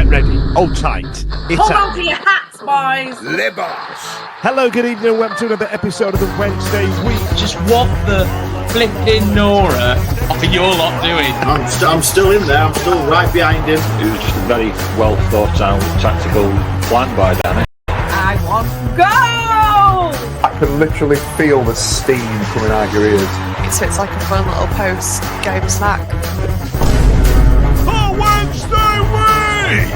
Get ready. Hold tight. Hold on to your hats, boys. Libos. Hello, good evening, and welcome to another episode of the Wednesday Week. Just what the flipping Nora are your lot doing? I'm still in there. I'm still right behind him. It was just a very well thought out tactical plan by Danny. I want to go. I can literally feel the steam coming out your ears. So it's like a fun little post-game snack. The Wednesday Week.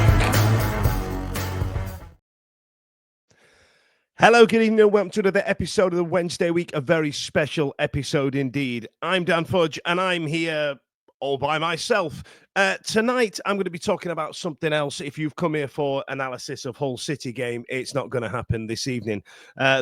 Hello, good evening, and welcome to another episode of the Wednesday Week, a very special episode indeed. I'm Dan Fudge, and I'm here all by myself. Tonight, I'm going to be talking about something else. If you've come here for analysis of Hull City game, it's not going to happen this evening.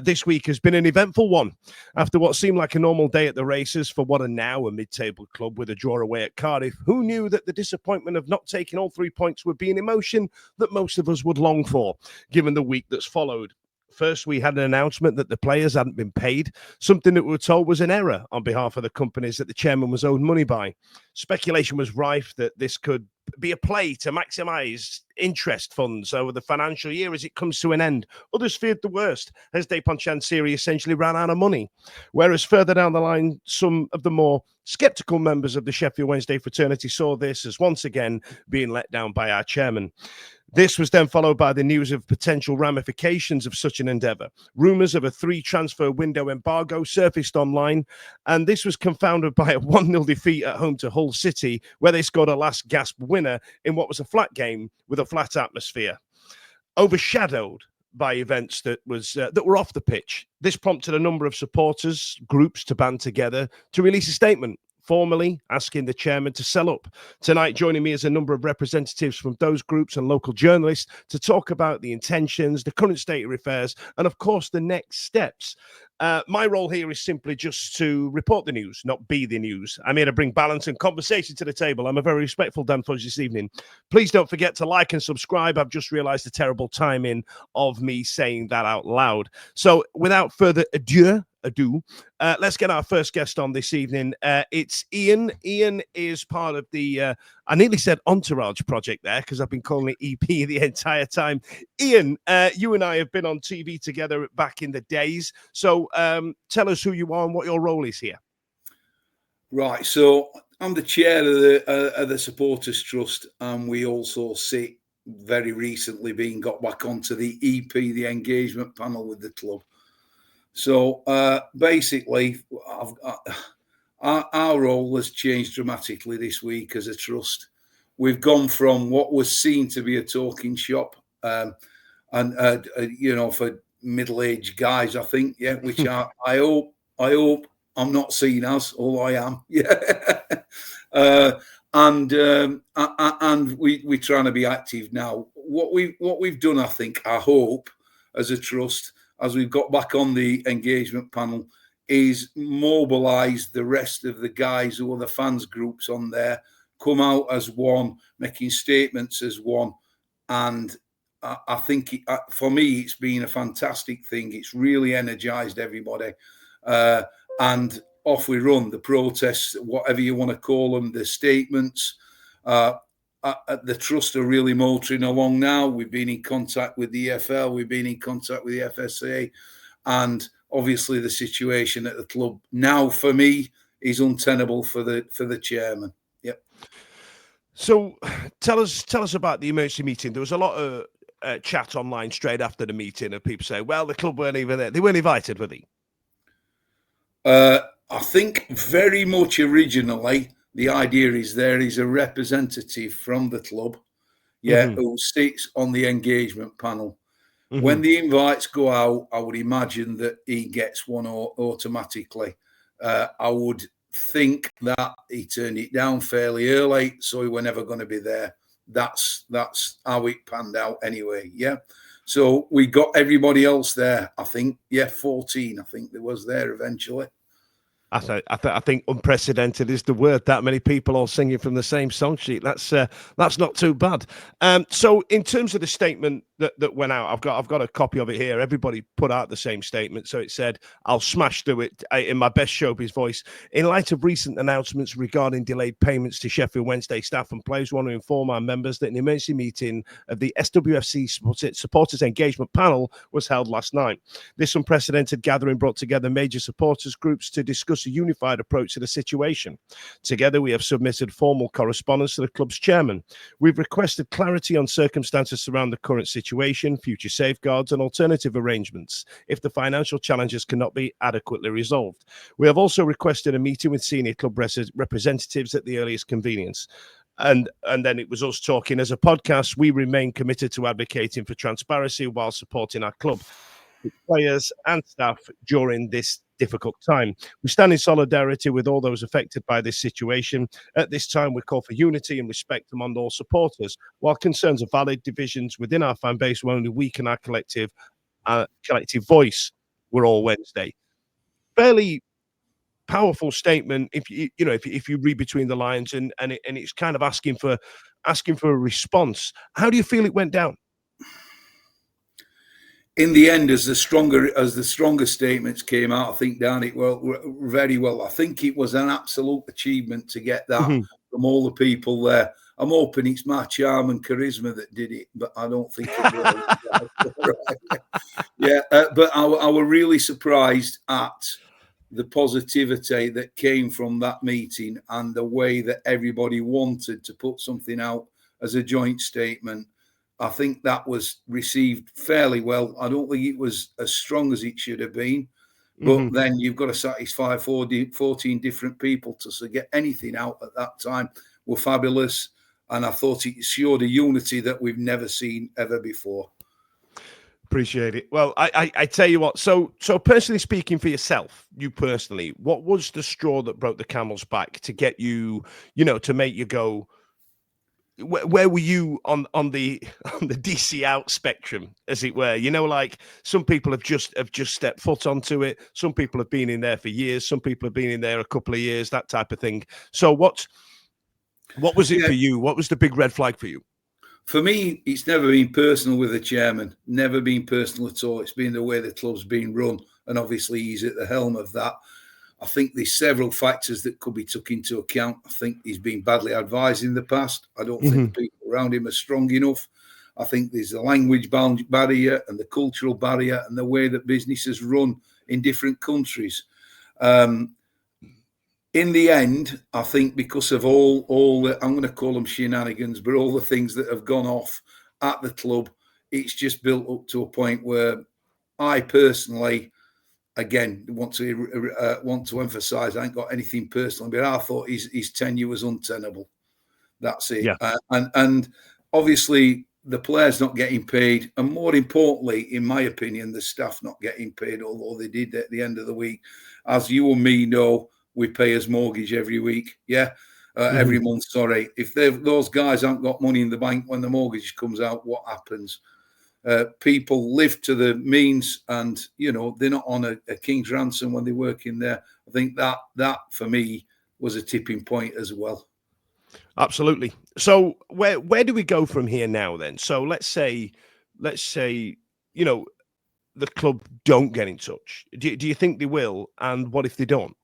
This week has been an eventful one. After what seemed like a normal day at the races for what are now a mid-table club with a draw away at Cardiff, who knew that the disappointment of not taking all 3 points would be an emotion that most of us would long for, given the week that's followed. First, we had an announcement that the players hadn't been paid, something that we were told was an error on behalf of the companies that the chairman was owed money by. Speculation was rife that this could be a play to maximise interest funds over the financial year as it comes to an end. Others feared the worst, as Dejphon Chansiri essentially ran out of money. Whereas further down the line, some of the more sceptical members of the Sheffield Wednesday fraternity saw this as once again being let down by our chairman. This was then followed by the news of potential ramifications of such an endeavour. Rumours of a 3-transfer window embargo surfaced online, and this was confounded by a 1-0 defeat at home to Hull City, where they scored a last-gasp winner in what was a flat game with a flat atmosphere. Overshadowed by events that were off the pitch, this prompted a number of supporters, groups to band together to release a statement, formally asking the chairman to sell up. Tonight, joining me is a number of representatives from those groups and local journalists to talk about the intentions, the current state of affairs, and of course, the next steps. My role here is simply just to report the news, not be the news. I'm here to bring balance and conversation to the table. I'm a very respectful Dan Fudge this evening. Please don't forget to like and subscribe. I've just realised the terrible timing of me saying that out loud. So without further ado, let's get our first guest on this evening. It's Ian. Ian is part of the, I nearly said Entourage project there because I've been calling it EP the entire time. Ian, you and I have been on TV together back in the days. So tell us who you are and what your role is here. Right, so I'm the chair of the Supporters Trust, and we also sit very recently being got back onto the EP, the engagement panel with the club. So basically, our role has changed dramatically this week as a trust. We've gone from what was seen to be a talking shop, and for middle-aged guys, I think, yeah, which I hope I'm not seen as, although I am, yeah. And we're trying to be active now. What we've done, I think, I hope, as a trust, as we've got back on the engagement panel, is mobilise the rest of the guys who are the fans groups on there, come out as one, making statements as one. And I think, for me, it's been a fantastic thing. It's really energised everybody. And off we run. The protests, whatever you want to call them, the statements, the trust are really motoring along now. We've been in contact with the EFL, we've been in contact with the FSA, and obviously the situation at the club now, for me, is untenable for the chairman. Yep. So tell us about the emergency meeting. There was a lot of chat online straight after the meeting of people saying, well, the club weren't even there. They weren't invited, were they? I think very much originally, the idea is there is a representative from the club, who sits on the engagement panel. Mm-hmm. When the invites go out, I would imagine that he gets one automatically. I would think that he turned it down fairly early, so he were never going to be there. That's how it panned out anyway, yeah. So we got everybody else there, I think. Yeah, 14, I think there was there eventually. I think unprecedented is the word. That many people all singing from the same song sheet. That's not too bad. So in terms of the statement that went out. I've got a copy of it here. Everybody put out the same statement. So it said, "I'll smash through it in my best showbiz voice. In light of recent announcements regarding delayed payments to Sheffield Wednesday staff and players, want to inform our members that an emergency meeting of the SWFC Supporters Engagement Panel was held last night. This unprecedented gathering brought together major supporters groups to discuss a unified approach to the situation. Together, we have submitted formal correspondence to the club's chairman. We've requested clarity on circumstances surrounding the current situation, future safeguards, and alternative arrangements if the financial challenges cannot be adequately resolved. We have also requested a meeting with senior club representatives at the earliest convenience." And then it was us talking as a podcast. We remain committed to advocating for transparency while supporting our club, players and staff during this difficult time. We stand in solidarity with all those affected by this situation. At this time, we call for unity and respect among all supporters. While concerns are valid, divisions within our fan base will only weaken our collective voice. We're all Wednesday. Fairly powerful statement if you read between the lines, and it's kind of asking for a response. How do you feel it went down? In the end, as the stronger statements came out, I think Dan, it very well. I think it was an absolute achievement to get that from all the people there. I'm hoping it's my charm and charisma that did it, but I don't think it was. Yeah, but I was really surprised at the positivity that came from that meeting and the way that everybody wanted to put something out as a joint statement. I think that was received fairly well. I don't think it was as strong as it should have been, but then you've got to satisfy 14 different people to get anything out at that time were fabulous. And I thought it showed a unity that we've never seen ever before. Appreciate it. Well, I tell you what, so personally speaking for yourself, you personally, what was the straw that broke the camel's back to get you, to make you go, where were you on the DC out spectrum, as it were? Like some people have just stepped foot onto it. Some people have been in there for years. Some people have been in there a couple of years, that type of thing. So what was it for you? What was the big red flag for you? For me, it's never been personal with the chairman. Never been personal at all. It's been the way the club's been run, and obviously he's at the helm of that. I think there's several factors that could be took into account. I think he's been badly advised in the past. I don't think the people around him are strong enough. I think there's the language barrier and the cultural barrier and the way that businesses run in different countries. In the end, I think because of all the, I'm going to call them shenanigans, but all the things that have gone off at the club, it's just built up to a point where I personally, again, want to emphasise I ain't got anything personal, but I thought his tenure was untenable. That's it. Yeah. And obviously the players not getting paid, and more importantly, in my opinion, the staff not getting paid, although they did at the end of the week. As you and me know, we pay his mortgage every week. Yeah. Every month, sorry. If those guys haven't got money in the bank when the mortgage comes out, what happens? People live to the means, and they're not on a king's ransom when they work in there. I think that for me was a tipping point as well. Absolutely. So where do we go from here now then? So let's say the club don't get in touch. Do you think they will? And what if they don't?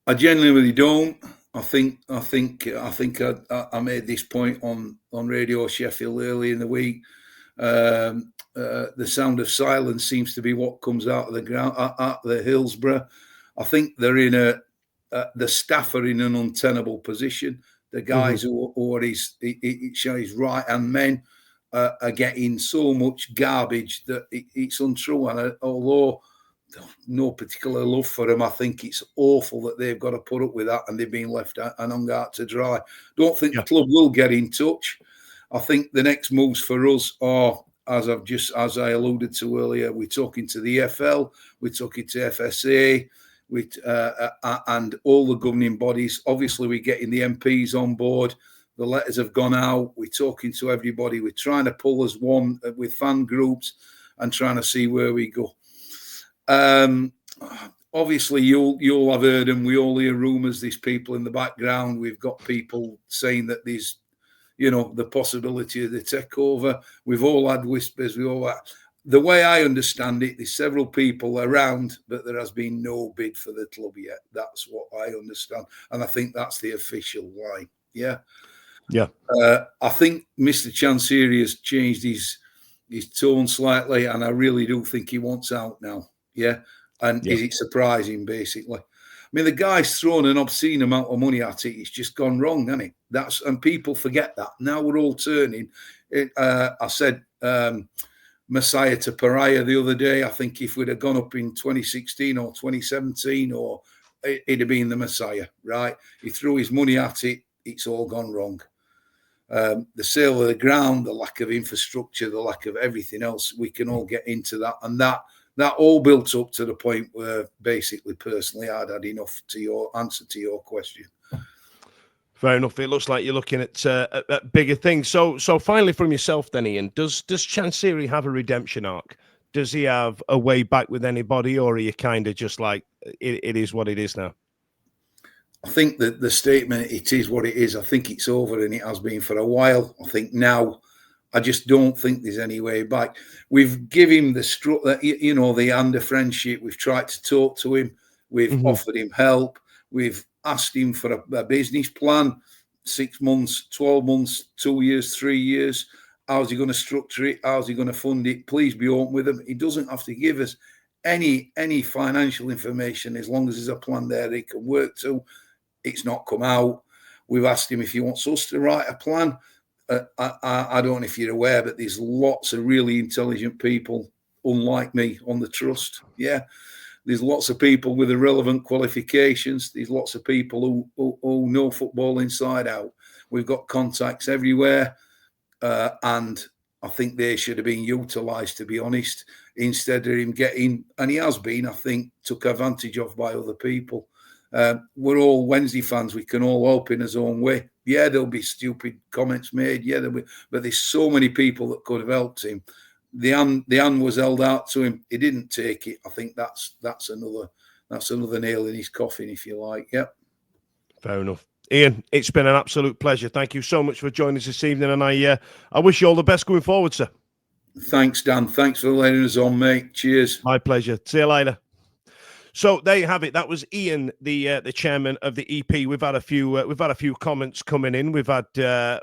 I genuinely don't. I think I made this point on Radio Sheffield early in the week. The sound of silence seems to be what comes out of the ground at the Hillsborough. I think they're in the staff are in an untenable position. The guys who are his right hand men are getting so much garbage that it's untrue. And although no particular love for them, I think it's awful that they've got to put up with that and they've been left and hung out to dry. Don't think the club will get in touch. I think the next moves for us are, as I alluded to earlier, we're talking to the EFL, we're talking to FSA, and all the governing bodies. Obviously, we're getting the MPs on board. The letters have gone out. We're talking to everybody. We're trying to pull as one with fan groups and trying to see where we go. Obviously, you'll have heard, and we all hear rumours. There's people in the background. We've got people saying that there's the possibility of the takeover. We've all had whispers. The way I understand it, there's several people around, but there has been no bid for the club yet. That's what I understand. And I think that's the official line. Yeah. Yeah. I think Mr. Chansiri has changed his tone slightly, and I really do think he wants out now. Yeah. And is it surprising, basically? I mean, the guy's thrown an obscene amount of money at it. It's just gone wrong, hasn't it? And people forget that. Now we're all turning. I said Messiah to Pariah the other day. I think if we'd have gone up in 2016 or 2017, it'd have been the Messiah, right? He threw his money at it. It's all gone wrong. The sale of the ground, the lack of infrastructure, the lack of everything else, we can all get into that. And that all built up to the point where basically, personally, I'd had enough to your answer to your question. Fair enough. It looks like you're looking at bigger things. So finally from yourself then, Ian, does Chansiri have a redemption arc? Does he have a way back with anybody, or are you kind of just like, it is what it is now? I think that the statement, it is what it is, I think it's over, and it has been for a while. I think now, I just don't think there's any way back. We've given him the hand of friendship. We've tried to talk to him. We've offered him help. We've asked him for a business plan, 6 months, 12 months, 2 years, 3 years. How's he going to structure it? How's he going to fund it? Please be open with him. He doesn't have to give us any financial information as long as there's a plan there he can work to. It's not come out. We've asked him if he wants us to write a plan. I don't know if you're aware, but there's lots of really intelligent people, unlike me, on the trust. Yeah. There's lots of people with irrelevant qualifications. There's lots of people who know football inside out. We've got contacts everywhere. And I think they should have been utilised, to be honest, instead of him getting, and he has been, I think, took advantage of by other people. We're all Wednesday fans. We can all hope in his own way. Yeah, there'll be stupid comments made. Yeah, but there's so many people that could have helped him. The hand was held out to him. He didn't take it. I think that's another nail in his coffin, if you like. Yep. Fair enough. Ian, it's been an absolute pleasure. Thank you so much for joining us this evening, and I wish you all the best going forward, sir. Thanks, Dan. Thanks for letting us on, mate. Cheers. My pleasure. See you later. So there you have it. That was Ian, the chairman of the EP. We've had a few comments coming in. We've had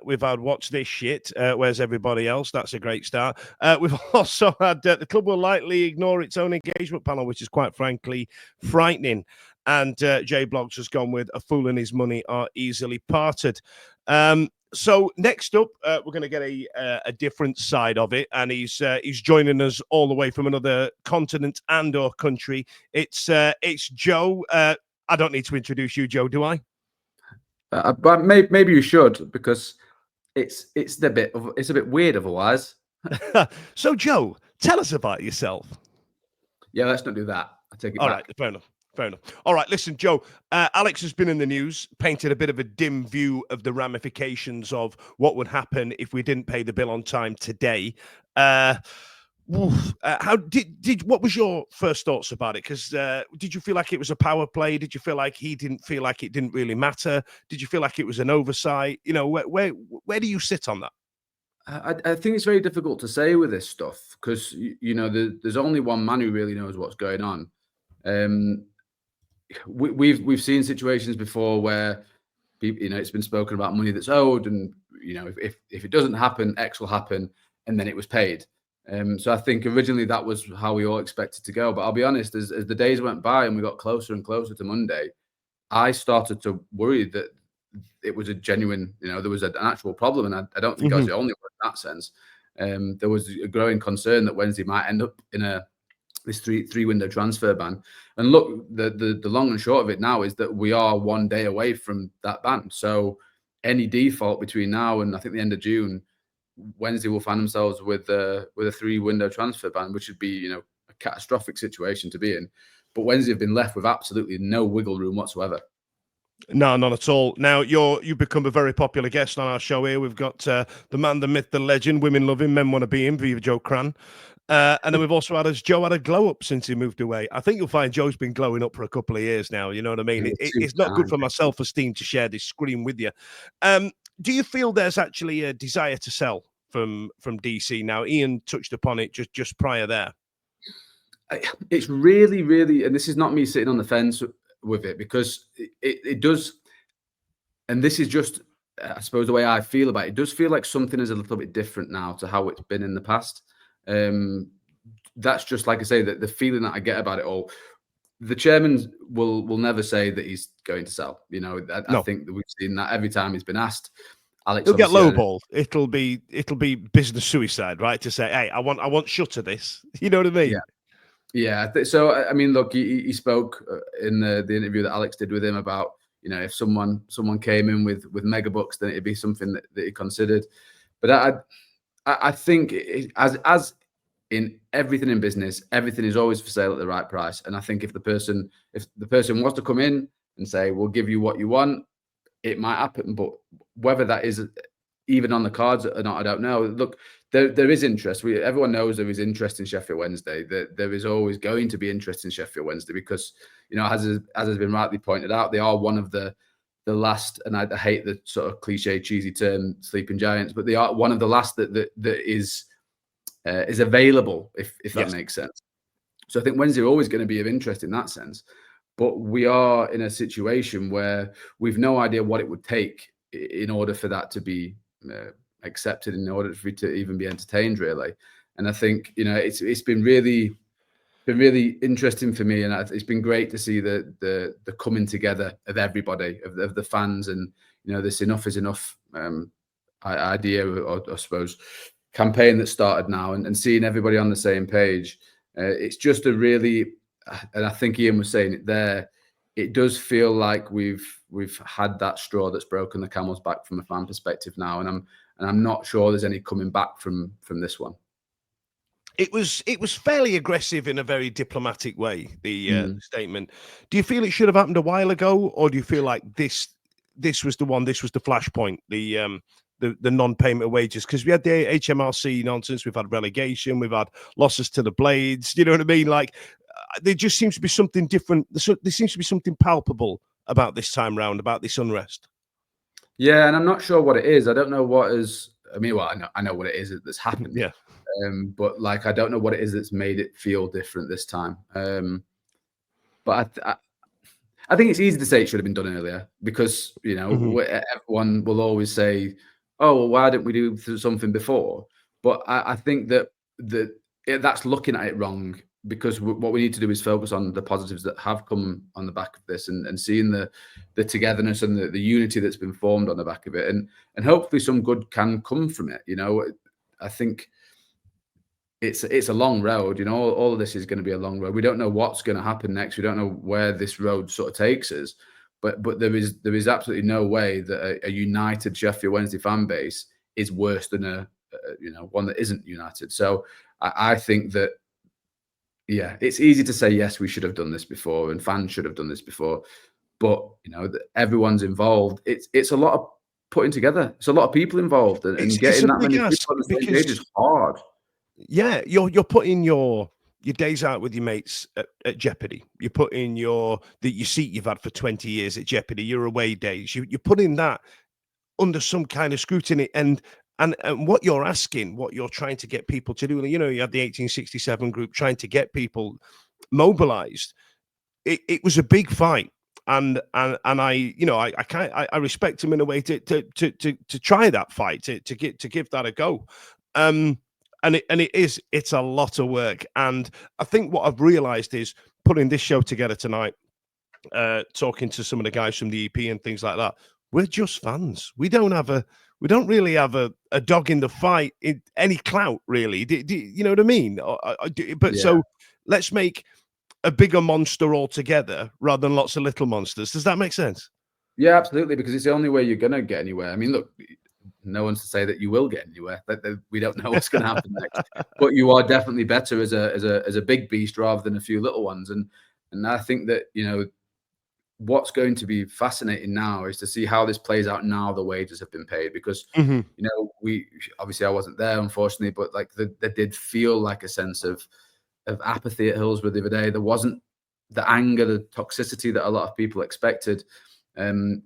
what's this shit? Where's everybody else? That's a great start. We've also had the club will likely ignore its own engagement panel, which is quite frankly frightening. And Jay Bloggs has gone with a fool and his money are easily parted. So next up, we're going to get a different side of it, and he's joining us all the way from another continent and or country. It's Joe. I don't need to introduce you, Joe, do I? But maybe you should, because it's a bit weird otherwise. So Joe, tell us about yourself. Yeah, let's not do that. I take it all back. Right, fair enough. Fair enough. All right, listen, Joe, Alex has been in the news, painted a bit of a dim view of the ramifications of what would happen if we didn't pay the bill on time today. What was your first thoughts about it? Because did you feel like it was a power play? Did you feel like he didn't feel like it didn't really matter? Did you feel like it was an oversight? You know, where do you sit on that? I think it's very difficult to say with this stuff, because there's only one man who really knows what's going on. We've seen situations before where people, it's been spoken about money that's owed, and if it doesn't happen, X will happen, and then it was paid. So I think originally that was how we all expected to go. But I'll be honest, as the days went by and we got closer and closer to Monday, I started to worry that it was a genuine, there was an actual problem, and I don't think I was the only one in that sense. There was a growing concern that Wednesday might end up in this three window transfer ban. And look, the long and short of it now is that we are 1 day away from that ban. So any default between now and I think the end of June, Wednesday will find themselves with a 3 window transfer ban, which would be a catastrophic situation to be in. But Wednesday have been left with absolutely no wiggle room whatsoever. No, not at all. Now you've become a very popular guest on our show here. We've got the man, the myth, the legend. Women love him, men want to be him. Viva Joe Crann. And then we've also had Joe had a glow up since he moved away. I think you'll find Joe's been glowing up for a couple of years now. You know what I mean? It's not good for my self-esteem to share this screen with you. Do you feel there's actually a desire to sell from DC now? Ian touched upon it just prior there. It's really, really, and this is not me sitting on the fence with it, because it does, and this is just, I suppose, the way I feel about it. It does feel like something is a little bit different now to how it's been in the past. That's just, like I say, that the feeling that I get about it all. The chairman will never say that he's going to sell. You know, I think that we've seen that every time he's been asked. Alex, he'll get lowball. It'll be business suicide, right? To say, hey, I want shutter this. You know what I mean? Yeah. So I mean, look, he spoke in the interview that Alex did with him about, you know, if someone came in with mega bucks, then it'd be something that he considered. But I think as in everything in business, everything is always for sale at the right price. And I think if the person wants to come in and say, we'll give you what you want, it might happen. But whether that is even on the cards or not, I don't know. Look, there is interest. Everyone knows there is interest in Sheffield Wednesday. There is always going to be interest in Sheffield Wednesday because, you know, as has been rightly pointed out, they are one of the last, and I hate the sort of cliche, cheesy term, sleeping giants, but they are one of the last that is available, if that makes sense. So I think Wednesday are always going to be of interest in that sense. But we are in a situation where we've no idea what it would take in order for that to be accepted, in order for it to even be entertained, really. And I think, you know, it's been really interesting for me, and it's been great to see the coming together of everybody, of the fans, and, you know, this enough is enough idea, or I suppose campaign that started now, and seeing everybody on the same page. It's just a really, and I think Ian was saying it there, it does feel like we've had that straw that's broken the camel's back from a fan perspective now, and I'm not sure there's any coming back from this one. It was fairly aggressive in a very diplomatic way, the statement. Do you feel it should have happened a while ago, or do you feel like this was the one, this was the flashpoint, the non-payment of wages? Because we had the HMRC nonsense, we've had relegation, we've had losses to the Blades. You know what I mean? Like, there just seems to be something different. There seems to be something palpable about this time round, about this unrest. Yeah, and I'm not sure what it is. I don't know what is. I mean, well, I know what it is that's happened. Yeah. But like, I don't know what it is that's made it feel different this time. But I think it's easy to say it should have been done earlier, because, you know, everyone will always say, oh, well, why didn't we do something before? But I think that's looking at it wrong, because what we need to do is focus on the positives that have come on the back of this, and seeing the togetherness and the unity that's been formed on the back of it, and hopefully some good can come from it. You know, I think it's a long road. You know, all of this is going to be a long road. We don't know what's going to happen next. We don't know where this road sort of takes us. But there is absolutely no way that a united Sheffield Wednesday fan base is worse than one that isn't united. So I think that, yeah, it's easy to say, yes, we should have done this before, and fans should have done this before. But, you know, everyone's involved. It's a lot of putting together. It's a lot of people involved, and getting that many people on the same page is hard. Yeah, you're putting your days out with your mates at jeopardy. You're putting your seat you've had for 20 years at jeopardy. Your away days. You're putting that under some kind of scrutiny, and what you're asking, what you're trying to get people to do. You know, you have the 1867 group trying to get people mobilized. It was a big fight, and I respect him in a way to try that fight, to give that a go. It's a lot of work. And I think what I've realized is, putting this show together tonight, talking to some of the guys from the EP and things like that, we're just fans. We don't really have a dog in the fight, in any clout, really. You know what I mean? So let's make a bigger monster altogether rather than lots of little monsters. Does that make sense? Yeah, absolutely, because it's the only way you're going to get anywhere. I mean, look, no one's to say that you will get anywhere. We don't know what's going to happen next, but you are definitely better as a big beast rather than a few little ones. And I think that, you know, what's going to be fascinating now is to see how this plays out now the wages have been paid, because you know, obviously I wasn't there, unfortunately, but like there did feel like a sense of apathy at Hillsborough the other day. There wasn't the anger, the toxicity that a lot of people expected. And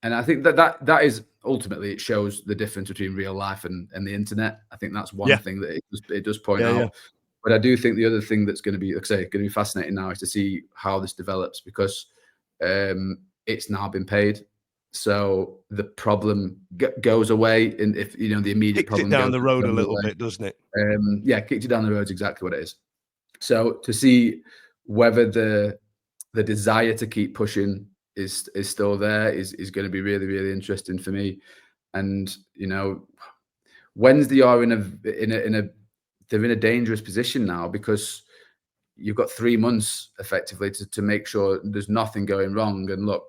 And I think that is ultimately, it shows the difference between real life and the internet. I think that's one thing that it does point out. But I do think the other thing that's going to be, like I say, going to be fascinating now is to see how this develops, because it's now been paid. So the problem goes away, and if the immediate problem down the road a little bit, doesn't it? Yeah, kicked you down the road is exactly what it is. So to see whether the desire to keep pushing is still there is going to be really, really interesting for me. And Wednesday are they're in a dangerous position now, because you've got 3 months effectively to make sure there's nothing going wrong. And look,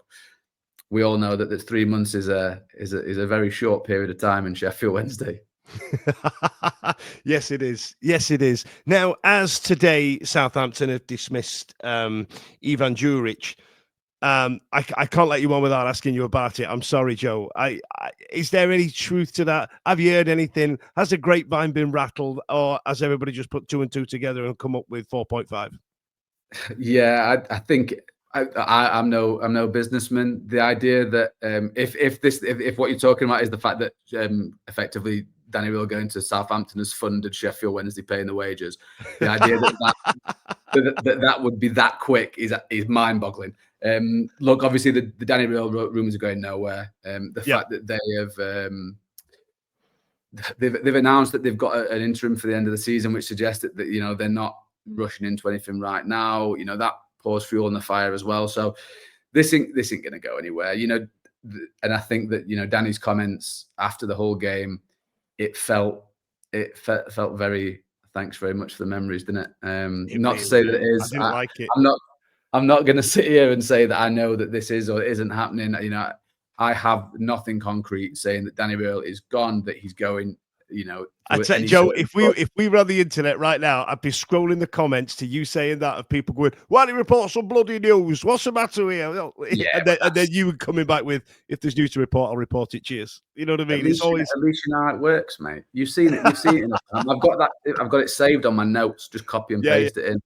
we all know that 3 months is a very short period of time in Sheffield Wednesday. Yes, it is. Yes, it is. Now, as today, Southampton have dismissed Ivan Juric. I can't let you on without asking you about it. I'm sorry, Joe. Is there any truth to that? Have you heard anything? Has the grapevine been rattled, or has everybody just put 2 and 2 together and come up with 4.5? Yeah, I think I'm no businessman. The idea that if what you're talking about is the fact that effectively Danny Will going to Southampton has funded Sheffield Wednesday paying the wages, the idea that would be that quick is mind-boggling. Look, obviously the Danny Will rumours are going nowhere. The fact that they have they've announced that they've got an interim for the end of the season, which suggests that they're not rushing into anything right now. That pours fuel on the fire as well. So this ain't going to go anywhere. And I think that Danny's comments after the whole game, it felt very. Thanks very much for the memories, didn't it? Not to say that it is. I didn't like it. I'm not going to sit here and say that I know that this is or isn't happening. I have nothing concrete saying that Danny Will is gone, that he's going. I'd say, Joe, if we run the internet right now, I'd be scrolling the comments to you saying that, of people going, "Why do you report some bloody news? What's the matter here?" Yeah, and then you coming back with, "If there's news to report, I'll report it." Cheers. You know what I mean? At least you know how it works, mate. You've seen it. You've seen it enough time. I've got it saved on my notes. Just copy and paste it in.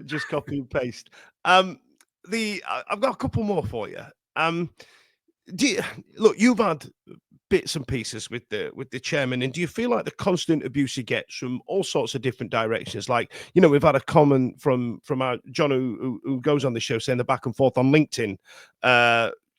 Just copy and paste. I've got a couple more for you. Look, you've had bits and pieces with the chairman, and do you feel like the constant abuse he gets from all sorts of different directions? Like, we've had a comment from our John who goes on the show saying the back and forth on LinkedIn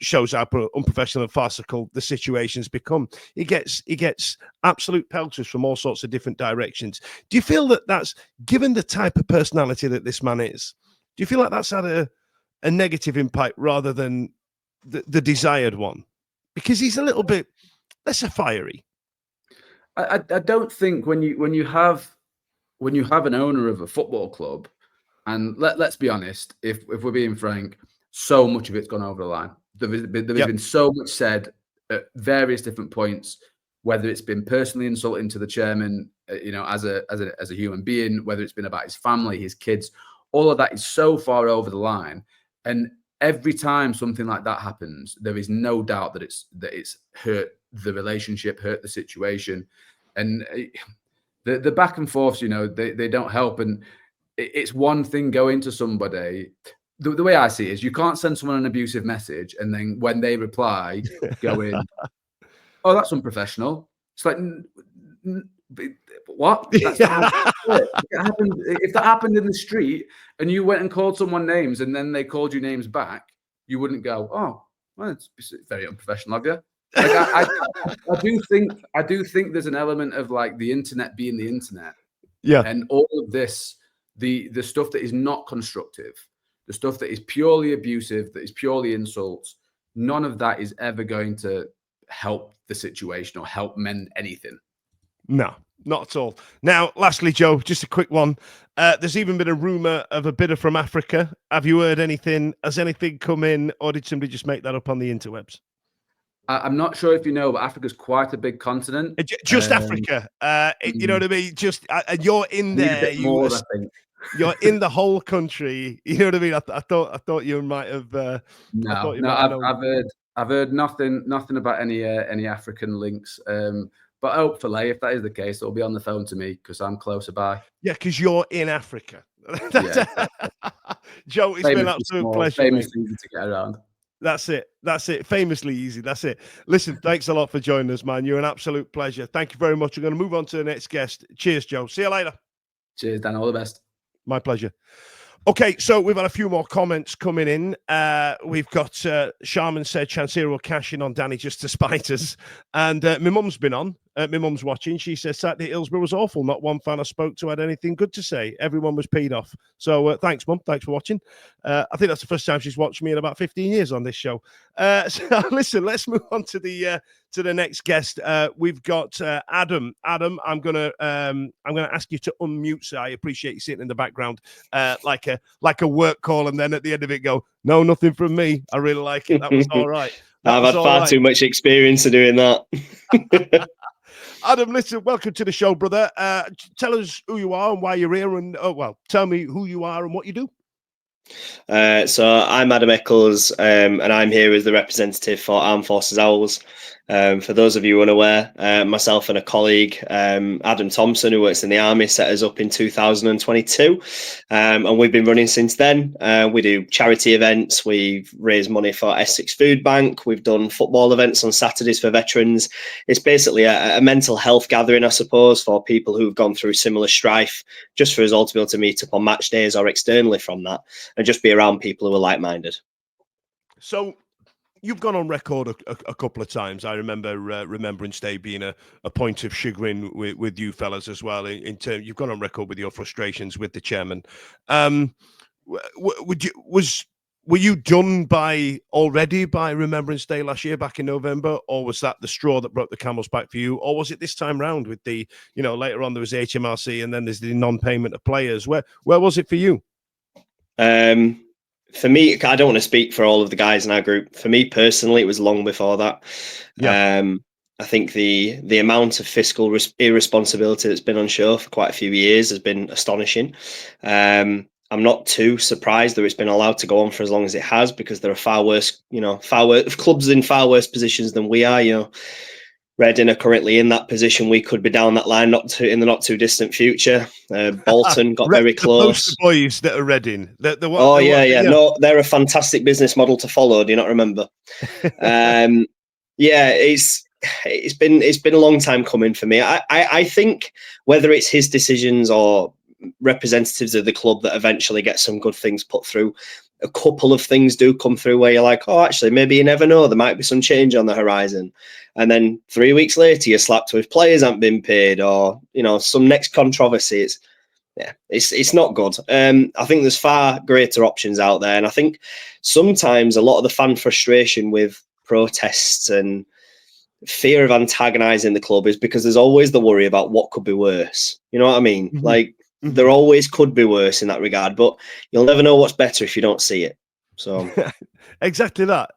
shows how unprofessional and farcical the situation's become. He gets absolute pelters from all sorts of different directions. Do you feel that that's, given the type of personality that this man is, do you feel like that's had a negative impact rather than the desired one? Because he's a little bit less fiery. I don't think when you have an owner of a football club, and let's be honest, if we're being frank, so much of it's gone over the line. There has been so much said at various different points, whether it's been personally insulting to the chairman, as a human being, whether it's been about his family, his kids, all of that is so far over the line. And every time something like that happens, there is no doubt that it's hurt the relationship, hurt the situation, and the back and forths. They don't help. And it's one thing going to somebody. The way I see it is, you can't send someone an abusive message and then when they reply, go in, "Oh, that's unprofessional." It's like, what? That's not if that happened in the street and you went and called someone names and then they called you names back, you wouldn't go, "Oh, well, it's very unprofessional of you." Like, I do think there's an element of like the internet being the internet, and all of this, the stuff that is not constructive, the stuff that is purely abusive, that is purely insults. None of that is ever going to help the situation or help mend anything. No, not at all. Now, lastly, Joe, just a quick one. There's even been a rumor of a bidder from Africa. Have you heard anything? Has anything come in, or did somebody just make that up on the interwebs? I'm not sure if you know, but Africa's quite a big continent. Just Africa. You know what I mean? Just you're in there. I think. You're in the whole country. You know what I mean? I thought you might have. I've heard nothing about any African links. But hopefully, if that is the case, it'll be on the phone to me because I'm closer by. Yeah, because you're in Africa. Joe, it's been an absolute pleasure. Famous, easy to get around. That's it. That's it. Famously easy. That's it. Listen, thanks a lot for joining us, man. You're an absolute pleasure. Thank you very much. We're going to move on to the next guest. Cheers, Joe. See you later. Cheers, Dan. All the best. My pleasure. Okay, so we've had a few more comments coming in. We've got Sharman said Chansiri will cash in on Danny just to spite us. And my mum's been on. My mum's watching. She says Saturday at Hillsborough was awful. Not one fan I spoke to had anything good to say. Everyone was peed off. So thanks, Mum. Thanks for watching. I think that's the first time she's watched me in about 15 years on this show. So listen, let's move on to the next guest. We've got Adam. Adam, I'm gonna ask you to unmute. So I appreciate you sitting in the background like a work call, and then at the end of it go, no, nothing from me. I really like it. That was all right. I've had far too much experience of doing that. Adam, listen, welcome to the show, brother. Tell us who you are and why you're here, and tell me who you are and what you do. So I'm Adam Eccles, and I'm here as the representative for Armed Forces Owls. For those of you unaware, myself and a colleague, Adam Thompson, who works in the Army, set us up in 2022, and we've been running since then. We do charity events, we've raised money for Essex Food Bank, we've done football events on Saturdays for veterans. It's basically a mental health gathering, I suppose, for people who've gone through similar strife, just for us all to be able to meet up on match days or externally from that, and just be around people who are like-minded. So you've gone on record a couple of times. I remember Remembrance Day being a point of chagrin with you fellas as well. In terms, you've gone on record with your frustrations with the chairman. Were you done already by Remembrance Day last year back in November, or was that the straw that broke the camel's back for you, or was it this time round with the later on there was HMRC and then there's the non-payment of players? Where was it for you? For me, I don't want to speak for all of the guys in our group. For me personally, it was long before that. Yeah. I think the amount of fiscal irresponsibility that's been on show for quite a few years has been astonishing. I'm not too surprised that it's been allowed to go on for as long as it has, because there are far worse clubs in far worse positions than we are. Reading are currently in that position. We could be down that line in the not too distant future. Bolton got very close. The boys that are Reading. No, they're a fantastic business model to follow. Do you not remember? It's been a long time coming for me. I think whether it's his decisions or representatives of the club that eventually get some good things put through, a couple of things do come through where you're like, oh, actually, maybe you never know. There might be some change on the horizon. And then 3 weeks later, you're slapped with players haven't been paid, or some next controversy. It's not good. I think there's far greater options out there, and I think sometimes a lot of the fan frustration with protests and fear of antagonising the club is because there's always the worry about what could be worse. You know what I mean? Mm-hmm. Like there always could be worse in that regard, but you'll never know what's better if you don't see it. So exactly that.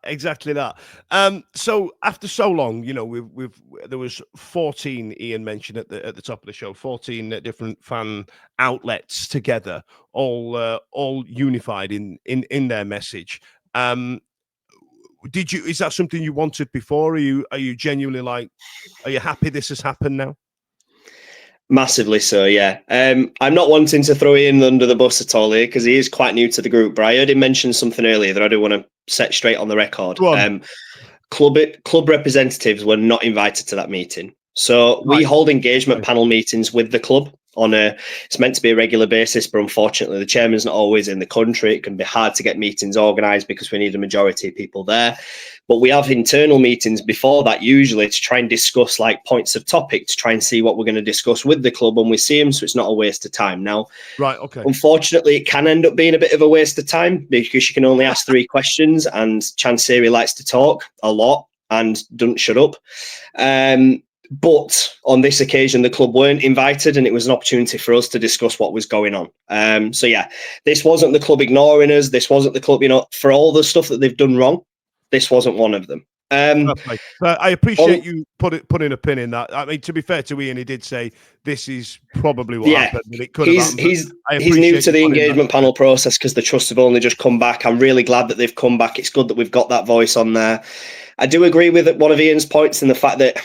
So after so long, there was 14, Ian mentioned at the top of the show, 14 different fan outlets together, all unified in their message. Is that something you wanted before? Are you genuinely are you happy this has happened now? Massively so, yeah. I'm not wanting to throw Ian under the bus at all here, because he is quite new to the group, but I heard him mention something earlier that I do want to set straight on the record. Club representatives were not invited to that meeting. So we hold engagement panel meetings with the club on it's meant to be a regular basis, but unfortunately the chairman's not always in the country. It can be hard to get meetings organised because we need a majority of people there. But we have internal meetings before that, usually to try and discuss points of topic, to try and see what we're going to discuss with the club when we see them, so it's not a waste of time. Now, unfortunately, it can end up being a bit of a waste of time because you can only ask 3 questions, and Chansiri likes to talk a lot and doesn't shut up. But on this occasion, the club weren't invited, and it was an opportunity for us to discuss what was going on. So yeah, this wasn't the club ignoring us. This wasn't the club, for all the stuff that they've done wrong, this wasn't one of them. I appreciate you putting a pin in that. I mean, to be fair to Ian, he did say this is probably what happened. And it could have happened. He's new to the engagement panel process because the trusts have only just come back. I'm really glad that they've come back. It's good that we've got that voice on there. I do agree with one of Ian's points in the fact that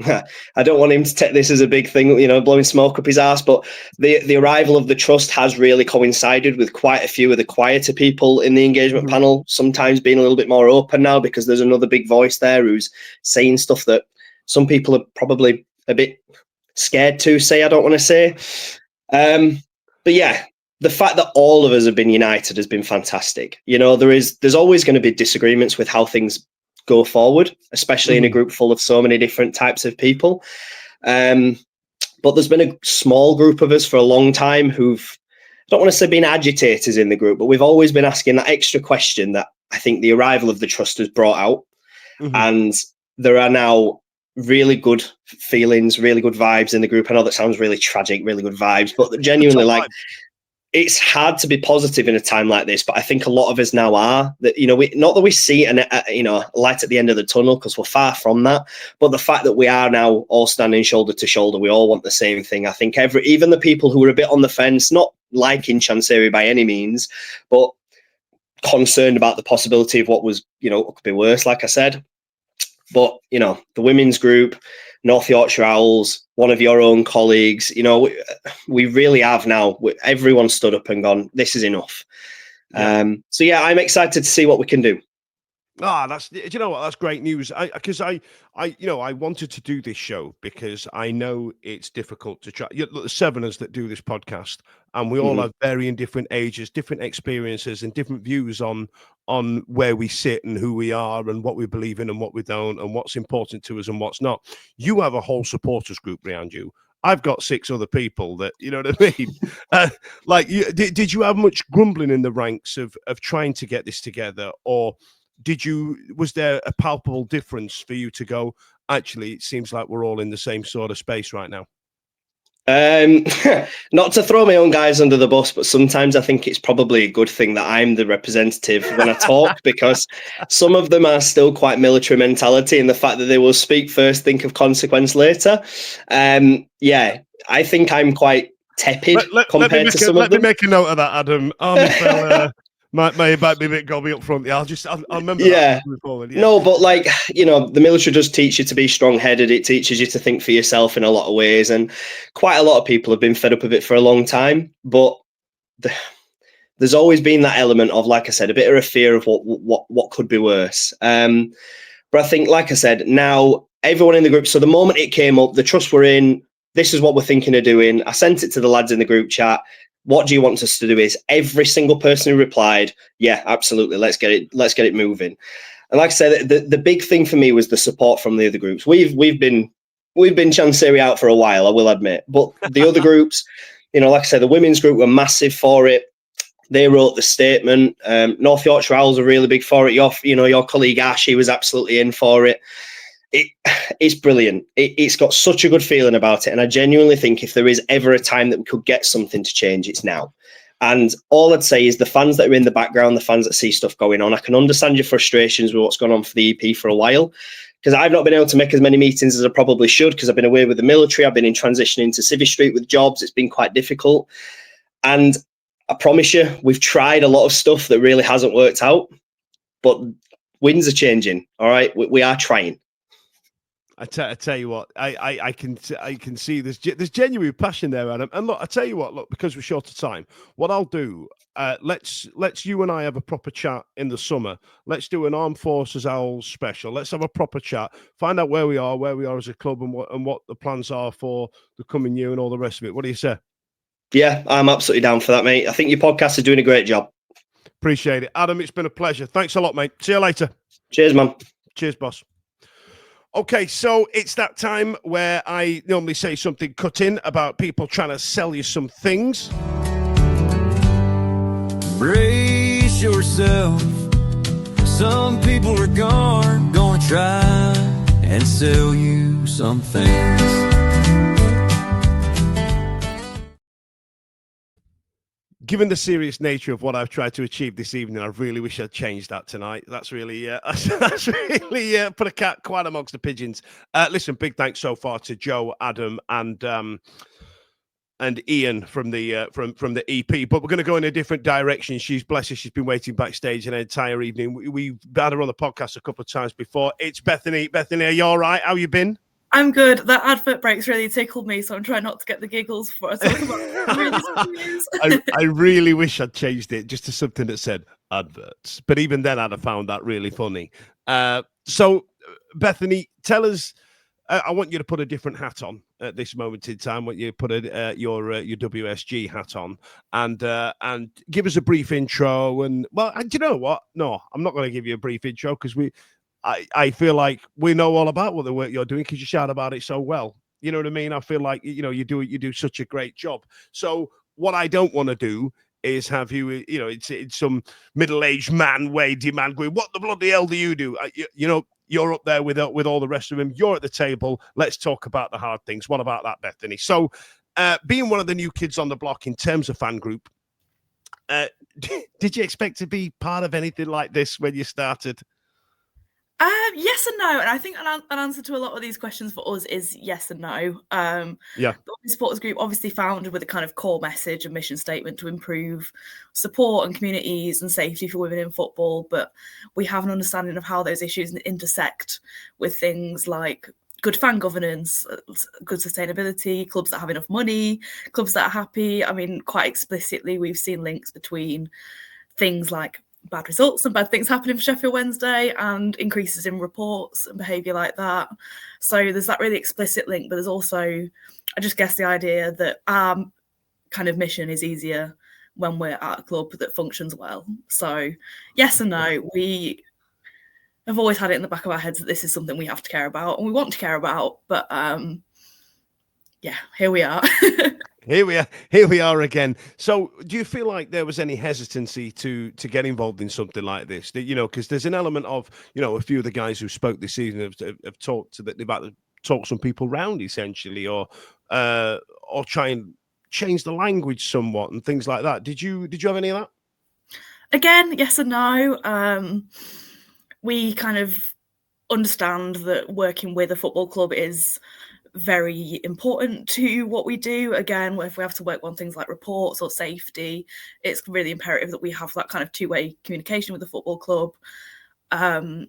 I don't want him to take this as a big thing, blowing smoke up his ass, but the arrival of the trust has really coincided with quite a few of the quieter people in the engagement panel, sometimes being a little bit more open now because there's another big voice there who's saying stuff that some people are probably a bit scared to say, I don't want to say. But yeah, the fact that all of us have been united has been fantastic. There's always going to be disagreements with how things go forward, especially in a group full of so many different types of people. But there's been a small group of us for a long time who've, I don't want to say been agitators in the group, but we've always been asking that extra question that I think the arrival of the trust has brought out. And there are now really good feelings, really good vibes in the group. I know that sounds really tragic, really good vibes, but genuinely, like, it's hard to be positive in a time like this, but I think a lot of us now are. That not that we see a light at the end of the tunnel, because we're far from that, but the fact that we are now all standing shoulder to shoulder, we all want the same thing. I think even the people who were a bit on the fence, not liking Chancery by any means, but concerned about the possibility of what was, could be worse, like I said. But the women's group, North Yorkshire Owls, one of your own colleagues, we really have now. Everyone stood up and gone, this is enough. Yeah. So yeah, I'm excited to see what we can do. That's that's great news. Because I wanted to do this show because I know it's difficult to try. Look, the 7 of us that do this podcast, and we all have varying different ages, different experiences, and different views on where we sit and who we are and what we believe in and what we don't and what's important to us and what's not. You have a whole supporters group behind you. I've got 6 other people that, you know what I mean? Did you have much grumbling in the ranks of trying to get this together, or was there a palpable difference for you to go, actually, it seems like we're all in the same sort of space right now? Not to throw my own guys under the bus, but sometimes I think it's probably a good thing that I'm the representative when I talk, because some of them are still quite military mentality, and the fact that they will speak first, think of consequence later. Yeah, I think I'm quite tepid compared to some of them. Let me make a note of that, Adam. Army fella might be a bit gobby up front. Yeah, I'll remember that moving forward. Yeah. No, but the military does teach you to be strong-headed. It teaches you to think for yourself in a lot of ways, and quite a lot of people have been fed up of it for a long time. But there's always been that element of, like I said, a bit of a fear of what could be worse. But I think, like I said, now everyone in the group. So the moment it came up, the trust we're in. This is what we're thinking of doing. I sent it to the lads in the group chat. What do you want us to do? Is every single person who replied, yeah, absolutely, let's get it moving. And like I said, the big thing for me was the support from the other groups. We've been Chancery out for a while, I will admit, but the other groups, like I said, the women's group were massive for it. They wrote the statement. North Yorkshire Owls are really big for it. Your colleague Ash, he was absolutely in for it. It's brilliant. It's got such a good feeling about it. And I genuinely think if there is ever a time that we could get something to change, it's now. And all I'd say is the fans that are in the background, the fans that see stuff going on, I can understand your frustrations with what's gone on for the EP for a while, because I've not been able to make as many meetings as I probably should, because I've been away with the military. I've been in transition into Civvy Street with jobs. It's been quite difficult. And I promise you, we've tried a lot of stuff that really hasn't worked out, but winds are changing. All right. We are trying. I tell you what, I can see there's genuine passion there, Adam. And look, I tell you what, because we're short of time, what I'll do, let's you and I have a proper chat in the summer. Let's do an Armed Forces Owls special. Let's have a proper chat, find out where we are as a club, and what the plans are for the coming year and all the rest of it. What do you say? Yeah, I'm absolutely down for that, mate. I think your podcast is doing a great job. Appreciate it, Adam. It's been a pleasure. Thanks a lot, mate. See you later. Cheers, man. Cheers, boss. Okay, so it's that time where I normally say something cutting about people trying to sell you some things. Brace yourself. Some people are gonna try and sell you some things. Given the serious nature of what I've tried to achieve this evening, I really wish I'd changed that tonight. That's really, put a cat quite amongst the pigeons. Listen, big thanks so far to Joe, Adam, and Ian from the EP. But we're going to go in a different direction. Bless her, she's been waiting backstage an entire evening. We've had her on the podcast a couple of times before. It's Bethany. Bethany, are you all right? How you been? I'm good. That advert breaks really tickled me, so I'm trying not to get the giggles before I talk about I really wish I'd changed it just to something that said adverts. But even then, I'd have found that really funny. So, Bethany, tell us. I want you to put a different hat on at this moment in time. I want you to put your WSG hat on and give us a brief intro. And do you know what? No, I'm not going to give you a brief intro because I feel like we know all about what the work you're doing because you shout about it so well. You know what I mean? I feel like you do such a great job. So what I don't want to do is have you, it's some middle-aged man way demand going, what the bloody hell do you do? You're up there with all the rest of them. You're at the table. Let's talk about the hard things. What about that, Bethany? So being one of the new kids on the block in terms of fan group, did you expect to be part of anything like this when you started? Yes and no, and I think an answer to a lot of these questions for us is yes and no. The supporters group obviously founded with a kind of core message and mission statement to improve support and communities and safety for women in football, but we have an understanding of how those issues intersect with things like good fan governance, good sustainability, clubs that have enough money, clubs that are happy. I mean, quite explicitly, we've seen links between things like bad results and bad things happening for Sheffield Wednesday and increases in reports and behaviour like that. So there's that really explicit link, but there's also, I just guess, the idea that our kind of mission is easier when we're at a club that functions well. So yes and no, we have always had it in the back of our heads that this is something we have to care about and we want to care about, but here we are. Here we are again. So do you feel like there was any hesitancy to get involved in something like this? Because there's an element of, a few of the guys who spoke this season have talked that they've had to talk some people round essentially, or try and change the language somewhat and things like that. Did you have any of that? Again, yes and no. We kind of understand that working with a football club is very important to what we do. Again, if we have to work on things like reports or safety, it's really imperative that we have that kind of two-way communication with the football club. But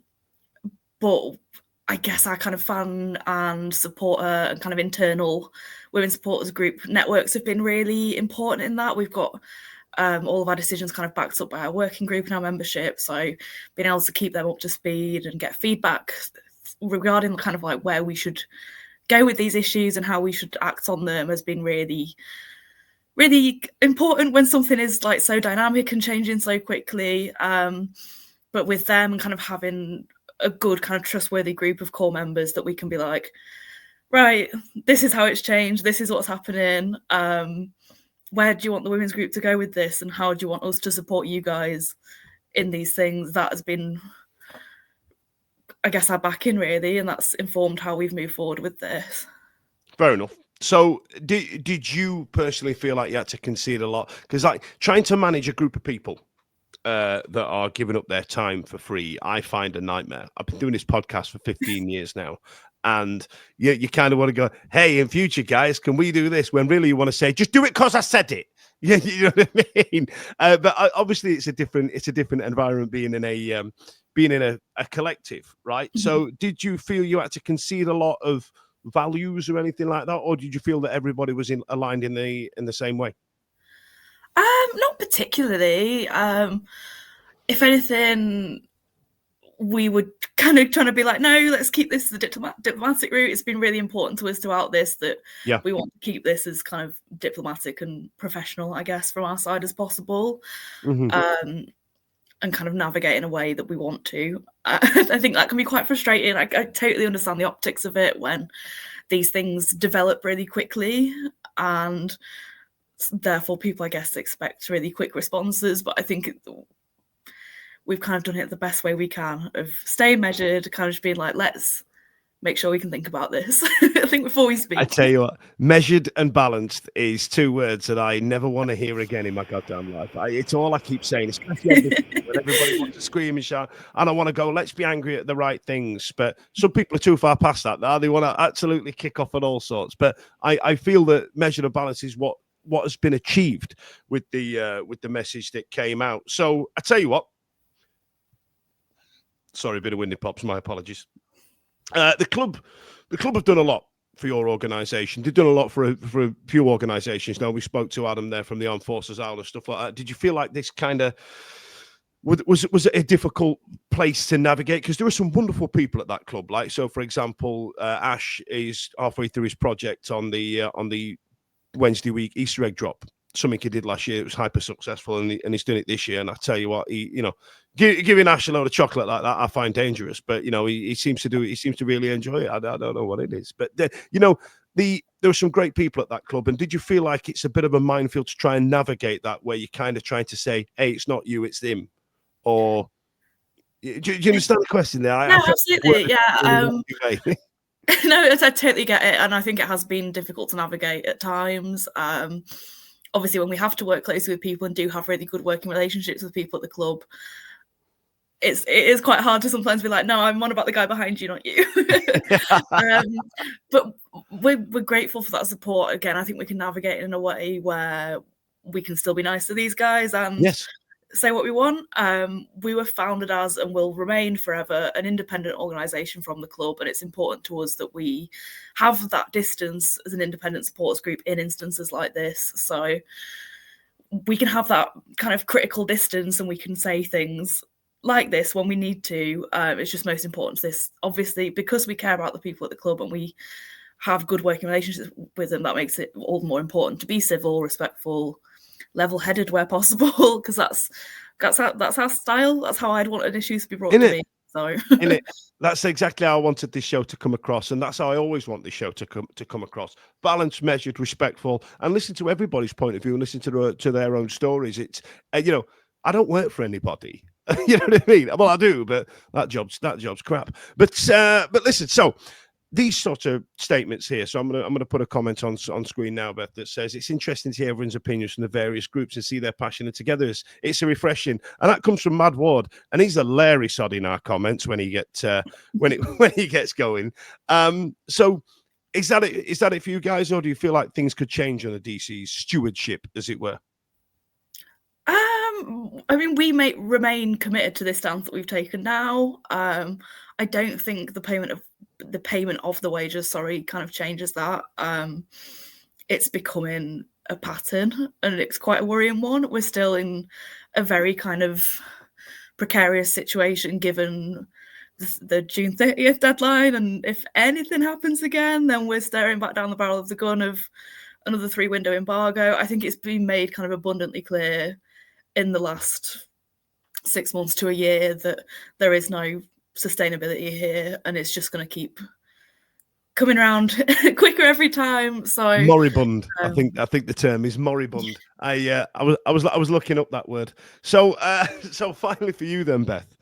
I guess our kind of fan and supporter and kind of internal women supporters group networks have been really important in that. We've got all of our decisions kind of backed up by our working group and our membership. So being able to keep them up to speed and get feedback regarding kind of like where we should go with these issues and how we should act on them has been really, really important when something is like so dynamic and changing so quickly. But with them and kind of having a good kind of trustworthy group of core members that we can be like, right, this is how it's changed. This is what's happening. Where do you want the women's group to go with this? And how do you want us to support you guys in these things? That has been, I guess, our backing really, and that's informed how we've moved forward with this. Fair enough. So did you personally feel like you had to concede a lot? Because like trying to manage a group of people that are giving up their time for free, I find a nightmare. I've been doing this podcast for 15 years now. And you kind of want to go, hey, in future, guys, can we do this? When really you want to say, just do it because I said it. You know what I mean? But obviously, it's a different environment being in a collective, right? Mm-hmm. So did you feel you had to concede a lot of values or anything like that, or did you feel that everybody was aligned in the same way? Not particularly. If anything, we would kind of trying to be like, no, let's keep this the diplomatic route. It's been really important to us throughout this that we want to keep this as kind of diplomatic and professional, I guess, from our side as possible. Mm-hmm. And kind of navigate in a way that we want to. I think that can be quite frustrating. I totally understand the optics of it when these things develop really quickly and therefore people, I guess, expect really quick responses. But I think we've kind of done it the best way we can of staying measured, kind of just being like, let's make sure we can think about this. I think before we speak. I tell you what, measured and balanced is two words that I never want to hear again in my goddamn life. It's all I keep saying, especially when everybody wants to scream and shout. And I want to go, let's be angry at the right things. But some people are too far past that now. They want to absolutely kick off on all sorts. But I feel that measured and balanced is what has been achieved with the message that came out. So I tell you what. Sorry, a bit of windy pops. My apologies. The club the club have done a lot for your organisation. They've done a lot for a few organisations. Now, we spoke to Adam there from the Armed Forces Isle and stuff like that. Did you feel like this kind of was it a difficult place to navigate? Because there are some wonderful people at that club. Like, so for example, Ash is halfway through his project on the Wednesday week Easter egg drop. Something he did last year. It was hyper successful, and he's doing it this year. And I tell you what, giving Ash a load of chocolate like that, I find dangerous. But he seems to do it. He seems to really enjoy it. I don't know what it is, but there were some great people at that club. And did you feel like it's a bit of a minefield to try and navigate that, where you're kind of trying to say, "Hey, it's not you, it's him," or do you understand the question there? No, absolutely, yeah. No, I totally get it, and I think it has been difficult to navigate at times. Obviously, when we have to work closely with people and do have really good working relationships with people at the club, it is quite hard to sometimes be like, no, I'm on about the guy behind you, not you. But we're grateful for that support. Again, I think we can navigate in a way where we can still be nice to these guys and say what we want. We were founded as, and will remain forever, an independent organisation from the club, and it's important to us that we have that distance as an independent supporters group in instances like this, so we can have that kind of critical distance and we can say things like this when we need to. It's just most important to this, obviously, because we care about the people at the club and we have good working relationships with them. That makes it all the more important to be civil, respectful, level-headed where possible, because that's our style. That's how I'd want an issue to be brought to me. So that's exactly how I wanted this show to come across, and that's how I always want this show to come across: balanced, measured, respectful, and listen to everybody's point of view and listen to their own stories. It's I don't work for anybody. You know what I mean? Well, I do, but that job's crap. But listen, so these sort of statements here. So I'm gonna put a comment on screen now, Beth, that says it's interesting to hear everyone's opinions from the various groups and see their passion and togetherness. It's a refreshing, and that comes from Mad Ward, and he's a Larry sod in our comments when he gets when he gets going. So is that it for you guys, or do you feel like things could change under DC's stewardship, as it were? I mean, we may remain committed to this stance that we've taken now. I don't think the payment of the wages, kind of changes that. It's becoming a pattern, and it's quite a worrying one. We're still in a very kind of precarious situation given the June 30th deadline, and if anything happens again, then we're staring back down the barrel of the gun of another 3-window embargo. I think it's been made kind of abundantly clear in the last 6 months to a year that there is no sustainability here, and it's just going to keep coming around quicker every time. So moribund. I think the term is moribund. I was looking up that word. So so finally for you then, Beth,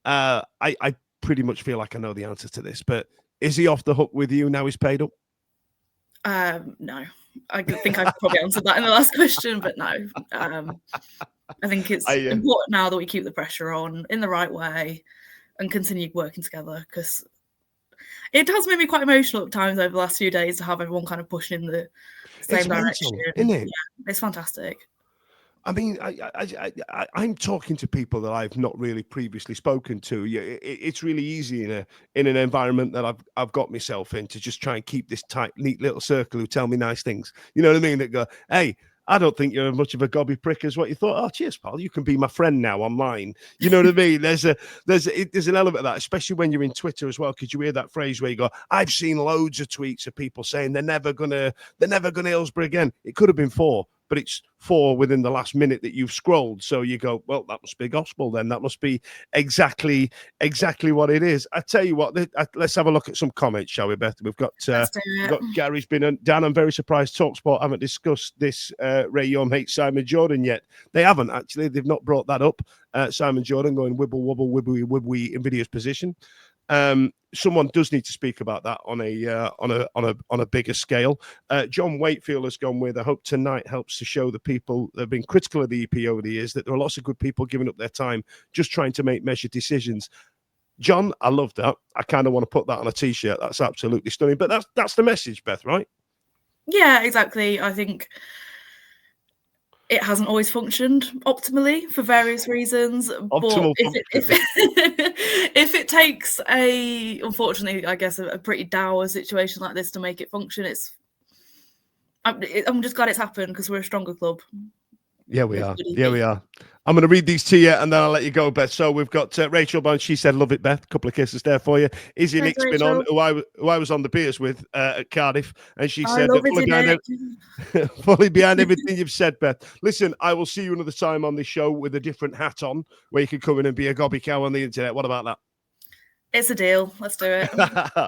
I pretty much feel like I know the answer to this, but is he off the hook with you now he's paid up? No, I think I've probably answered that in the last question, but no. I think it's important now that we keep the pressure on in the right way and continue working together, because it has made me quite emotional at times over the last few days to have everyone kind of pushing in the same direction. Isn't it? Yeah, it's fantastic. I mean, I'm talking to people that I've not really previously spoken to. It's really easy in an environment that I've got myself in to just try and keep this tight, neat little circle who tell me nice things. You know what I mean? That go, hey, I don't think you're as much of a gobby prick as what you thought. Oh, cheers, pal. You can be my friend now online. You know what I mean? There's an element of that, especially when you're in Twitter as well, because you hear that phrase where you go, I've seen loads of tweets of people saying they're never gonna Hillsborough again. It could have been 4, but it's 4 within the last minute that you've scrolled. So you go, well, that must be gospel then. That must be exactly what it is. I tell you what, let's have a look at some comments, shall we, Beth? We've got Gary's been on. Dan, I'm very surprised TalkSport haven't discussed this Ray Yom hates Simon Jordan yet. They haven't, actually. They've not brought that up. Simon Jordan going wibble, wobble, wibbly in Video's position. Someone does need to speak about that on a bigger scale. John Wakefield has gone with, I hope tonight helps to show the people that have been critical of the EP over the years that there are lots of good people giving up their time just trying to make measured decisions. John, I love that. I kind of want to put that on a t-shirt. That's absolutely stunning. But that's the message, Beth, right? Yeah, exactly. I think it hasn't always functioned optimally for various reasons. Optimal but if it takes unfortunately, I guess, a pretty dour situation like this to make it function, I'm just glad it's happened because we're a stronger club. Yeah, we are. Yeah, we are. I'm going to read these to you and then I'll let you go, Beth. So we've got Rachel Bond. She said, love it, Beth. A couple of kisses there for you. Izzy Nick's been on, who I was on the beers with at Cardiff. And she said, fully behind everything you've said, Beth. Listen, I will see you another time on this show with a different hat on where you can come in and be a gobby cow on the internet. What about that? It's a deal. Let's do it.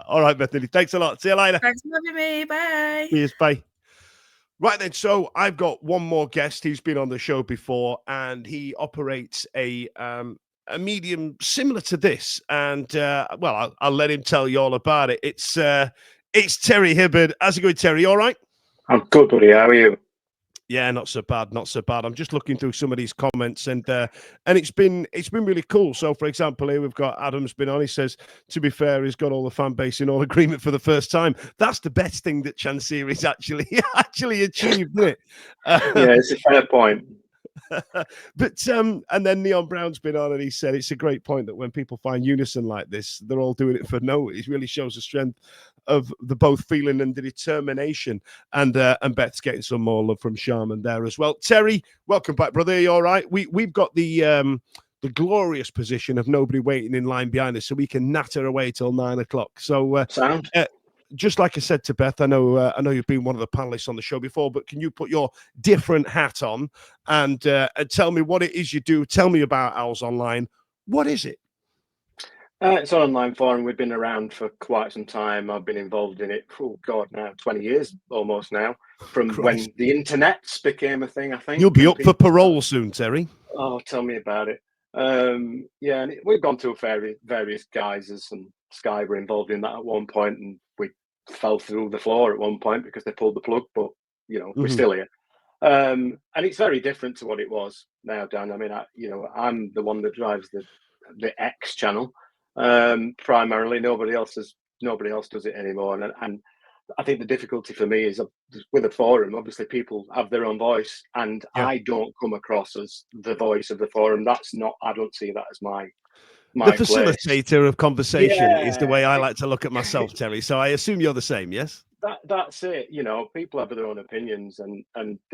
All right, Bethany. Thanks a lot. See you later. Thanks for having me. Bye. Cheers. Bye. Right then, so I've got one more guest who's been on the show before, and he operates a medium similar to this. And well, I'll let him tell you all about it. It's Terry Hibbard. How's it going, Terry? You all right? I'm good, buddy. How are you? Yeah, not so bad, not so bad. I'm just looking through some of these comments, and it's been really cool. So, for example, here we've got Adam's been on. He says, to be fair, he's got all the fan base in all agreement for the first time. That's the best thing that Chancery's actually achieved, isn't it? Yeah, it's a fair point. But and then Neon Brown's been on, and he said it's a great point that when people find unison like this, they're all doing it for no. It really shows the strength of the both feeling and the determination. And Beth's getting some more love from Sharman there as well. Terry, welcome back, brother. Are you all right? We've got the glorious position of nobody waiting in line behind us, so we can natter away till 9 o'clock. So sound. Just like I said to Beth, I know you've been one of the panelists on the show before, but can you put your different hat on and tell me what it is you do? Tell me about Owls Online. What is it? It's an online forum. We've been around for quite some time. I've been involved in it, now 20 years almost now, from when the internet became a thing, I think. You'll be up for parole soon, Terry. Oh, tell me about it. Yeah, and we've gone through various guises, and Sky were involved in that at one point, and we fell through the floor at one point because they pulled the plug, but we're still here. And it's very different to what it was now, Dan. I mean, I'm the one that drives the X channel primarily. Nobody else does it anymore, and I think the difficulty for me is with a forum. Obviously, people have their own voice, and I don't come across as the voice of the forum. I don't see that as my the facilitator of conversation is the way I like to look at myself, Terry. So I assume you're the same, yes? That's it. People have their own opinions, and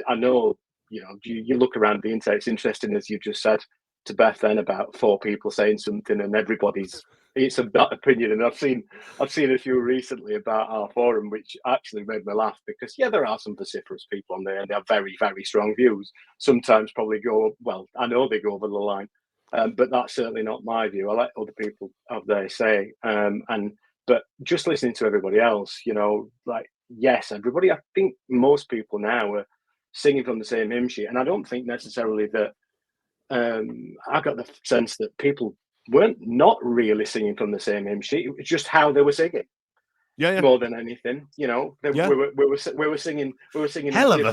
I know, you look around the internet. It's interesting, as you just said to Beth then, about 4 people saying something, and it's a that opinion. And I've seen a few recently about our forum, which actually made me laugh because there are some vociferous people on there, and they have very, very strong views. Sometimes probably I know they go over the line. But that's certainly not my view. I let other people have their say. But just listening to everybody else, yes, everybody, I think most people now are singing from the same hymn sheet. And I don't think necessarily that I got the sense that people weren't not really singing from the same hymn sheet. It was just how they were singing. Yeah. More than anything, we were singing. Hell of a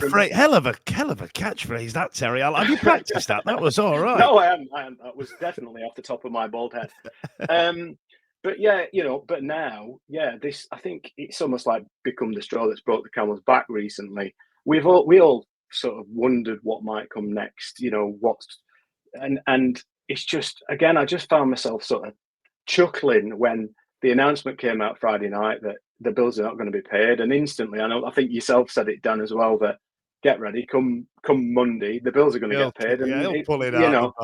catchphrase, that, Terry. Have you practiced that? That was all right. No, I am. That was definitely off the top of my bald head. But but now, this, I think it's almost like become the straw that's brought the camel's back recently. We all sort of wondered what might come next. And it's just, again, I just found myself sort of chuckling when the announcement came out Friday night that the bills are not going to be paid, and instantly, I think yourself said it, Dan, as well, that get ready, come Monday, the bills are going to get paid. And he'll pull it out.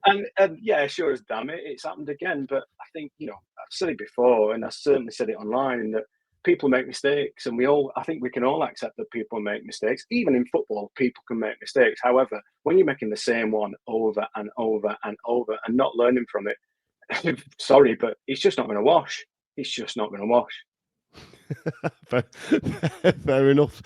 And sure as damn it, it's happened again. But I think, I've said it before, and I certainly said it online, and that people make mistakes, and I think we can all accept that people make mistakes. Even in football, people can make mistakes. However, when you're making the same one over and over and over and not learning from it, sorry, but it's just not going to wash. It's just not going to wash. Fair enough.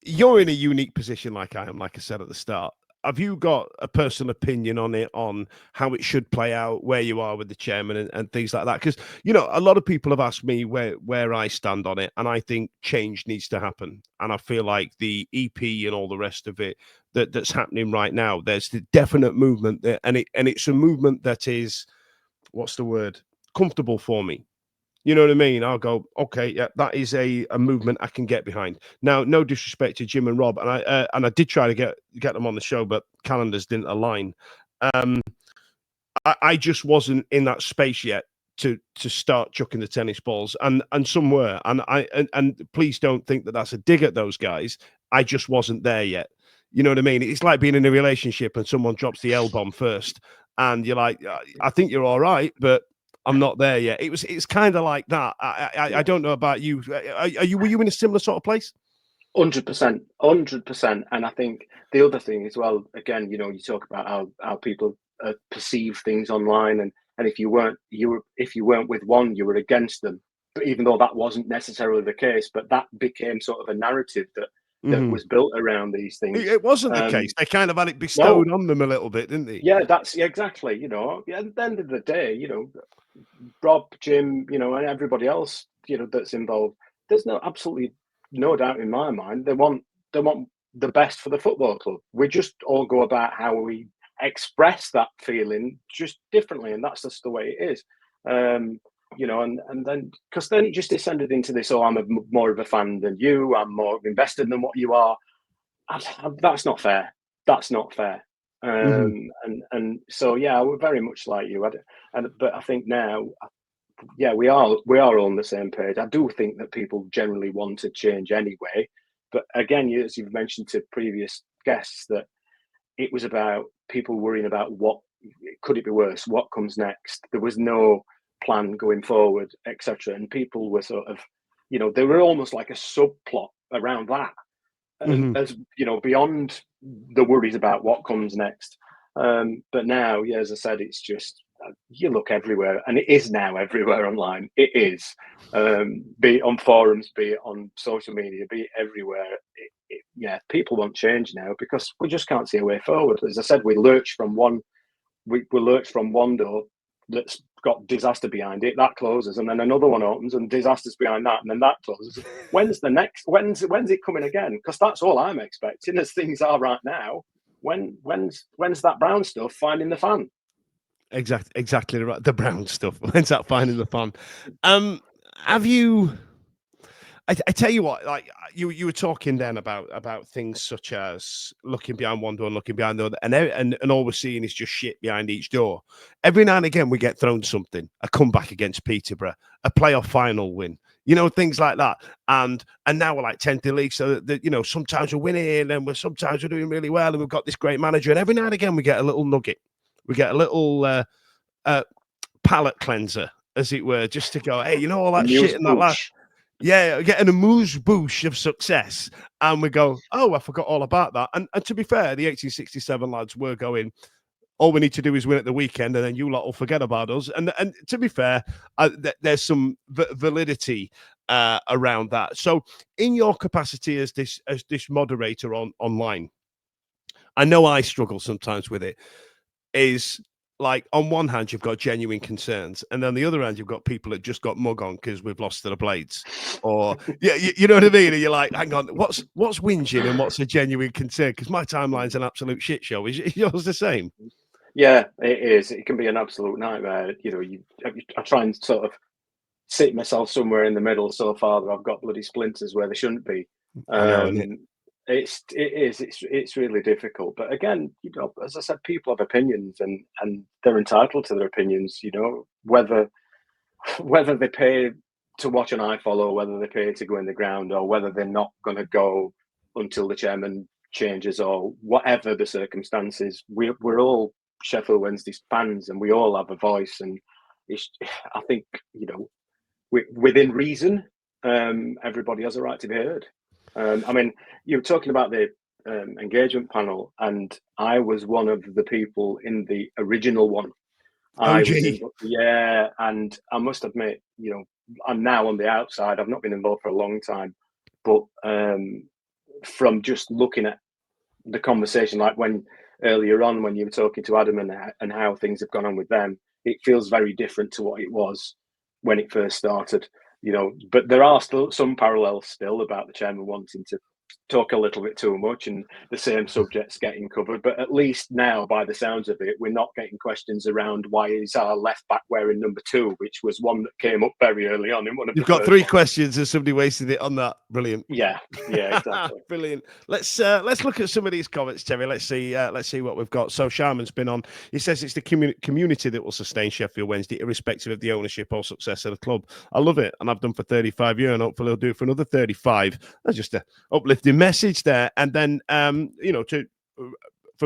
You're in a unique position, like I am, like I said at the start. Have you got a personal opinion on how it should play out, where you are with the chairman and things like that? Because, a lot of people have asked me where I stand on it, and I think change needs to happen. And I feel like the EP and all the rest of it that's happening right now, there's the definite movement there, and it's a movement that is, what's the word, comfortable for me. You know what I mean? I'll go, okay, yeah, that is a movement I can get behind. Now, no disrespect to Jim and Rob, and I did try to get them on the show, but calendars didn't align. I just wasn't in that space yet to start chucking the tennis balls, and some were, and please don't think that that's a dig at those guys. I just wasn't there yet. You know what I mean? It's like being in a relationship and someone drops the L-bomb first, and you're like, I think you're all right, but I'm not there yet. It's kind of like that. I don't know about you. Were you in a similar sort of place? 100%, 100%. And I think the other thing as well, again, you talk about how people perceive things online, and if you weren't with one, you were against them. But even though that wasn't necessarily the case, but that became sort of a narrative that was built around these things. It wasn't the case. They kind of had it bestowed on them a little bit, didn't they? Yeah, that's exactly. At the end of the day, Rob, Jim, and everybody else, that's involved. There's absolutely no doubt in my mind. They want the best for the football club. We just all go about how we express that feeling just differently, and that's just the way it is. And then because then it just descended into this. Oh, I'm more of a fan than you. I'm more invested than what you are. That's not fair. That's not fair. And so yeah, we're very much like you. But I think now, yeah, we are all on the same page. I do think that people generally want to change anyway. But again, as you've mentioned to previous guests, that it was about people worrying about what could it be worse, what comes next. There was no plan going forward, etc. And people were sort of, they were almost like a subplot around that, as beyond the worries about what comes next. But now, yeah, as I said, it's just you look everywhere, and it is now everywhere online. It is, be it on forums, be it on social media, be it everywhere. Yeah, people want change now because we just can't see a way forward. As I said, we lurch from one door that's got disaster behind it, that closes, and then another one opens and disaster's behind that, and then that closes. When's it coming again? Because that's all I'm expecting as things are right now. When's that brown stuff finding the fan? Exactly right. The brown stuff. When's that finding the fan? Have you? I tell you what, like you were talking then about things such as looking behind one door and looking behind the other, and all we're seeing is just shit behind each door. Every now and again, we get thrown something: a comeback against Peterborough, a playoff final win, things like that. And now we're like 10th in the league, so that sometimes we're winning, and sometimes we're doing really well, and we've got this great manager. And every now and again, we get a little nugget, we get a little palate cleanser, as it were, just to go, hey, all that shit and that last. Yeah, getting a moose-boosh of success, and we go, oh, I forgot all about that. And to be fair, the 1867 lads were going, all we need to do is win at the weekend, and then you lot will forget about us. And to be fair, there's some validity around that. So, in your capacity as this moderator online, I know I struggle sometimes with it. Is like on one hand you've got genuine concerns, and on the other hand you've got people that just got mug on because we've lost to the Blades, or yeah, you know what I mean. And you're like, hang on, what's whinging and what's a genuine concern? Because my timeline's an absolute shit show. Is yours the same? Yeah, it is. It can be an absolute nightmare. I try and sort of sit myself somewhere in the middle so far that I've got bloody splinters where they shouldn't be. It's really difficult. But again, as I said, people have opinions, and they're entitled to their opinions. Whether they pay to watch an iFollow, whether they pay to go in the ground, or whether they're not going to go until the chairman changes, or whatever the circumstances, we're all Sheffield Wednesday fans, and we all have a voice. And I think within reason, everybody has a right to be heard. I mean, you were talking about the engagement panel, and I was one of the people in the original one. And I must admit, I'm now on the outside. I've not been involved for a long time, but from just looking at the conversation, like earlier on when you were talking to Adam and how things have gone on with them, it feels very different to what it was when it first started. But there are still some parallels still about the chairman wanting to talk a little bit too much and the same subjects getting covered. But at least now, by the sounds of it, we're not getting questions around why is our left back wearing number 2, which was one that came up very early on in one of You've the got first 3 ones. questions and somebody wasted it on that. Brilliant. Yeah, exactly. Brilliant. Let's look at some of these comments, Terry. Let's see what we've got. So Sharman's been on. He says it's the community that will sustain Sheffield Wednesday, irrespective of the ownership or success of the club. I love it, and I've done for 35 years, and hopefully I'll do it for another 35. That's just an uplifting message there. And then from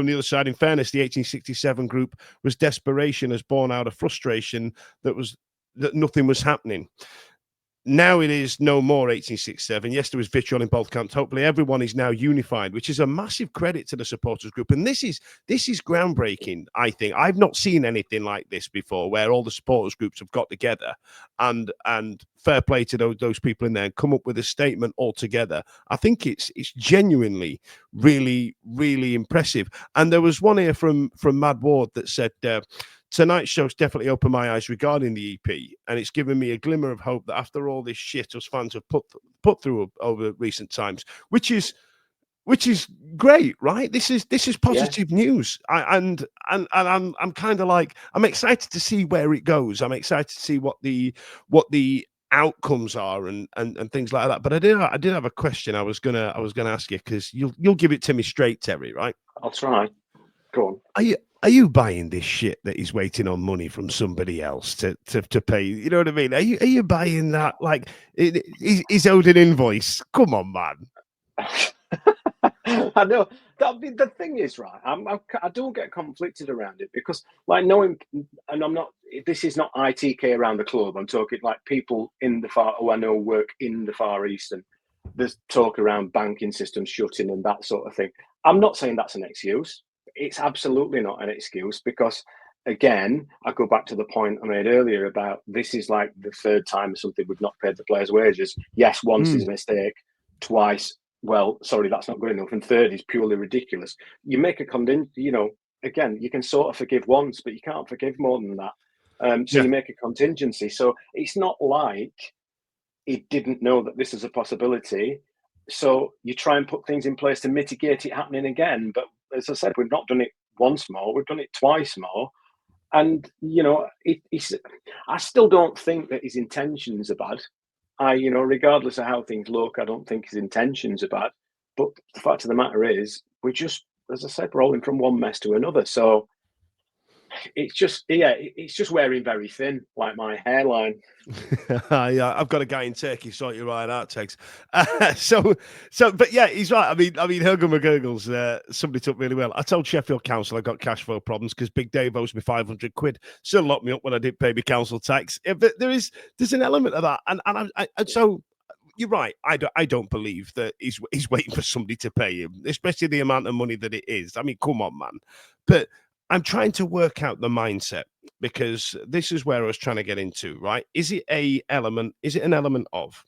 the other side, in fairness, the 1867 group was desperation as born out of frustration that nothing was happening. Now it is no more 1867. Yes, there was vitriol in both camps. Hopefully everyone is now unified, which is a massive credit to the supporters group. And this is groundbreaking, I think. I've not seen anything like this before, where all the supporters groups have got together and fair play to those people in there and come up with a statement all together. I think it's genuinely really, really impressive. And there was one here from Mad Ward that said, tonight's show's definitely opened my eyes regarding the EP, and it's given me a glimmer of hope that after all this shit us fans have put through over recent times, which is great, right? This is positive news. I'm kind of like, I'm excited to see where it goes. I'm excited to see what the outcomes are and things like that. But I did have a question I was gonna ask you, because you'll give it to me straight, Terry, right? I'll try. Go on. Are you buying this shit that he's waiting on money from somebody else to pay? You know what I mean? Are you buying that? Like, he's owed an invoice. Come on, man. I know. The thing is, right, I don't get conflicted around it, because, like, knowing, and I'm not, this is not ITK around the club. I'm talking like people in the who I know work in the Far East, and there's talk around banking systems shutting and that sort of thing. I'm not saying that's an excuse. It's absolutely not an excuse, because, again, I go back to the point I made earlier about this is like the third time or something we've not paid the players' wages. Yes, once is a mistake, twice, well, sorry, that's not good enough, and third is purely ridiculous. You make a again, you can sort of forgive once, but you can't forgive more than that. You make a contingency. So it's not like he didn't know that this is a possibility. So you try and put things in place to mitigate it happening again. But as I said, we've not done it once more, we've done it twice more. And, I still don't think that his intentions are bad. Regardless of how things look, I don't think his intentions are bad. But the fact of the matter is, we're just, as I said, rolling from one mess to another. So it's just wearing very thin, like my hairline. Yeah, I've got a guy in Turkey sort you right out, Tex. But yeah, he's right. I mean, Helga McGurgles, somebody took really well. I told Sheffield Council I got cash flow problems because Big Dave owes me 500 quid. Still locked me up when I didn't pay my council tax. Yeah, but there's an element of that, and so. You're right. I don't believe that he's waiting for somebody to pay him, especially the amount of money that it is. I mean, come on, man. But I'm trying to work out the mindset, because this is where I was trying to get into, right? Is it an element of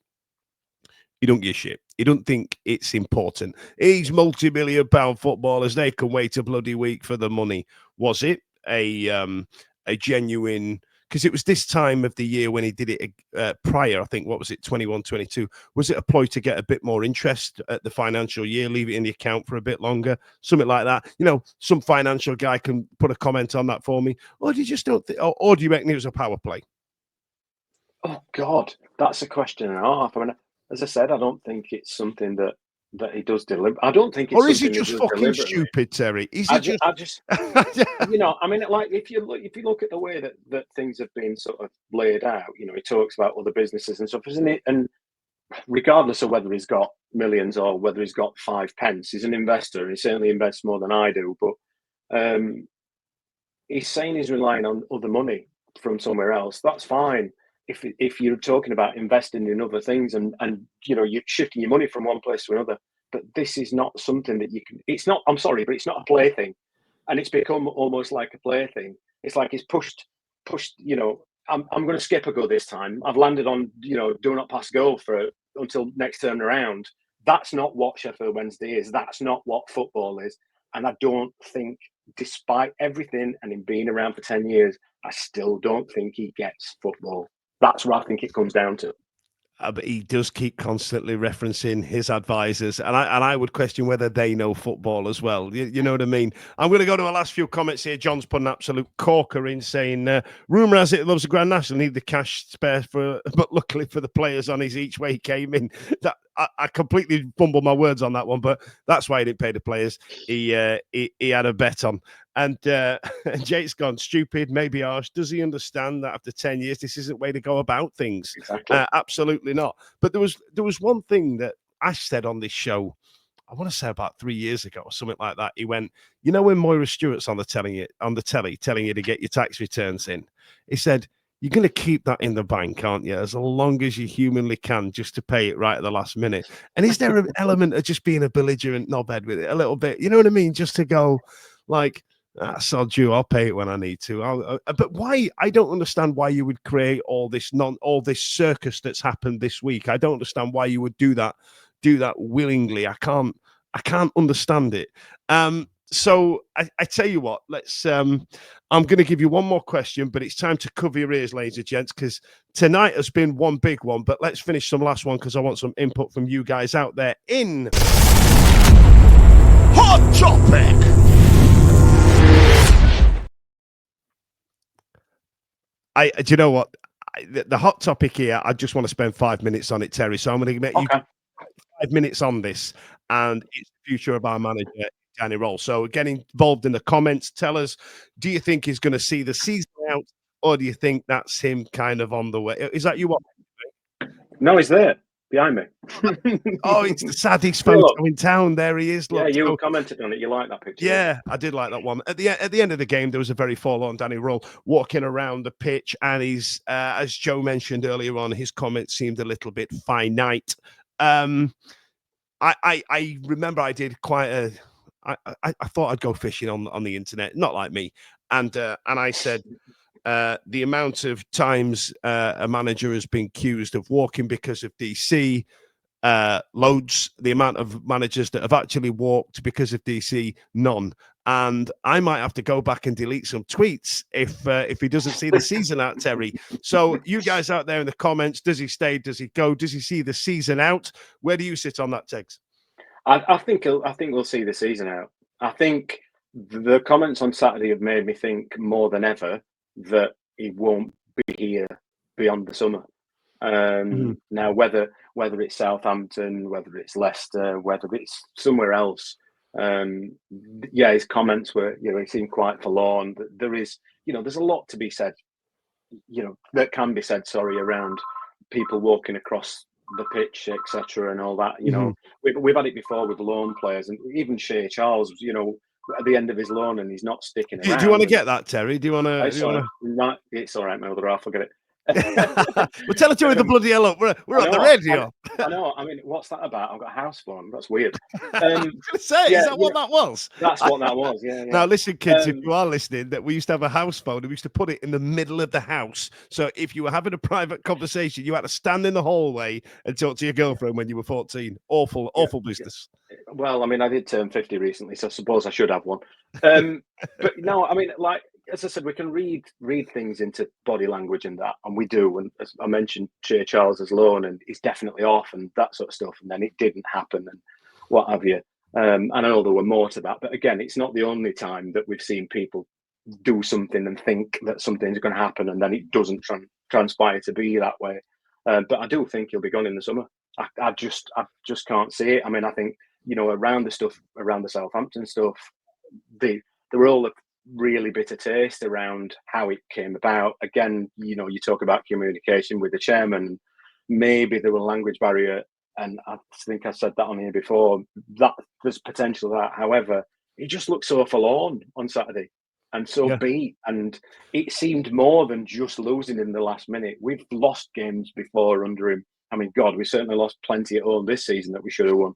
you don't give a shit? You don't think it's important? These multi-million pound footballers, they can wait a bloody week for the money. Was it a genuine? Because it was this time of the year when he did it prior, I think, what was it, 21, 22? Was it a ploy to get a bit more interest at the financial year, leave it in the account for a bit longer, something like that? Some financial guy can put a comment on that for me. Or do you just don't think, or do you reckon it was a power play? Oh, God, that's a question and a half. I mean, as I said, I don't think it's something that he does deliver. I don't think it's. Or is he just fucking stupid, Terry? Is he just? I mean, like, if you look at the way that things have been sort of laid out, he talks about other businesses and stuff, isn't it? And regardless of whether he's got millions or whether he's got 5 pence, he's an investor, and he certainly invests more than I do. But he's saying he's relying on other money from somewhere else. That's fine. If you're talking about investing in other things and you're shifting your money from one place to another, but this is not something that you can. It's not. I'm sorry, but it's not a plaything, and it's become almost like a plaything. It's like he's pushed. I'm going to skip a go this time. I've landed on do not pass go until next turn around. That's not what Sheffield Wednesday is. That's not what football is. And I don't think, despite everything and him being around for 10 years, I still don't think he gets football. That's what I think it comes down to. But he does keep constantly referencing his advisors, and I would question whether they know football as well. You know what I mean? I'm going to go to our last few comments here. John's put an absolute corker in, saying, "Rumor has it he loves the Grand National, need the cash spare for, but luckily for the players on his each way he came in." That I completely fumbled my words on that one, but that's why he didn't pay the players. He had a bet on. And Jake's gone, stupid, maybe harsh. Does he understand that after 10 years, this isn't the way to go about things? Exactly. Absolutely not. But there was one thing that Ash said on this show, I want to say about 3 years ago or something like that. He went, you know, when Moira Stewart's on the telly telling you to get your tax returns in, he said, you're going to keep that in the bank, aren't you? As long as you humanly can, just to pay it right at the last minute. And is there an element of just being a belligerent knobhead with it a little bit? You know what I mean? Just to go like, that's all due. I'll pay it when I need to. But why? I don't understand why you would create all this circus that's happened this week. I don't understand why you would do that willingly. I can't understand it. So I tell you what. Let's. I'm going to give you one more question, but it's time to cover your ears, ladies and gents, because tonight has been one big one. But let's finish some last one because I want some input from you guys out there in Hot Topic. Do you know what? The hot topic here, I just want to spend 5 minutes on it, Terry. So I'm going to make you 5 minutes on this, and it's the future of our manager, Danny Roll. So get involved in the comments. Tell us, do you think he's going to see the season out, or do you think that's him kind of on the way? Is that you? What? No, he's there behind me. Oh, it's the saddest photo in town. There he is. Look. Yeah, you commented on it. You like that picture? Yeah, I did like that one. At the end of the game, there was a very forlorn Danny Roll walking around the pitch, and he's, as Joe mentioned earlier on, his comments seemed a little bit finite. I remember I did quite a. I thought I'd go fishing on the internet, not like me, and I said. The amount of times a manager has been accused of walking because of DC, loads. The amount of managers that have actually walked because of DC, none. And I might have to go back and delete some tweets if he doesn't see the season out, Terry. So you guys out there in the comments, does he stay? Does he go? Does he see the season out? Where do you sit on that, Tegs? I think we'll see the season out. I think the comments on Saturday have made me think more than ever that he won't be here beyond the summer. Now, whether it's Southampton, whether it's Leicester, whether it's somewhere else, his comments were, he seemed quite forlorn. There is, there's a lot to be said, that can be said, around people walking across the pitch, etc., and all that. We've had it before with loan players, and even Shea Charles, at the end of his loan, and he's not sticking around. Do you want to get that, Terry? Do you want to? It's all right, my other half. I'll get it. Well, tell it to me the bloody hell up. We're on the radio. I know. I mean, what's that about? I've got a house phone. That's weird. I was going to say, is that what that was? That's what that was. Yeah. Now, listen, kids, if you are listening, that we used to have a house phone and we used to put it in the middle of the house. So if you were having a private conversation, you had to stand in the hallway and talk to your girlfriend when you were 14. Awful business. Well, I mean, I did turn 50 recently, so I suppose I should have one. But no, I mean, like, as I said, we can read things into body language and that, and we do. And as I mentioned, Shea Charles's loan, and he's definitely off, and that sort of stuff. And then it didn't happen, and what have you. And I know there were more to that, but again, it's not the only time that we've seen people do something and think that something's going to happen, and then it doesn't transpire to be that way. But I do think he'll be gone in the summer. I just can't see it. I mean, I think around the Southampton stuff, they were all really bitter taste around how it came about. Again, you talk about communication with the chairman. Maybe there was a language barrier, and I think I said that on here before. That there's potential of that. However, he just looked so forlorn on Saturday and so beat, and it seemed more than just losing in the last minute. We've lost games before under him. I mean, God, we certainly lost plenty at home this season that we should have won.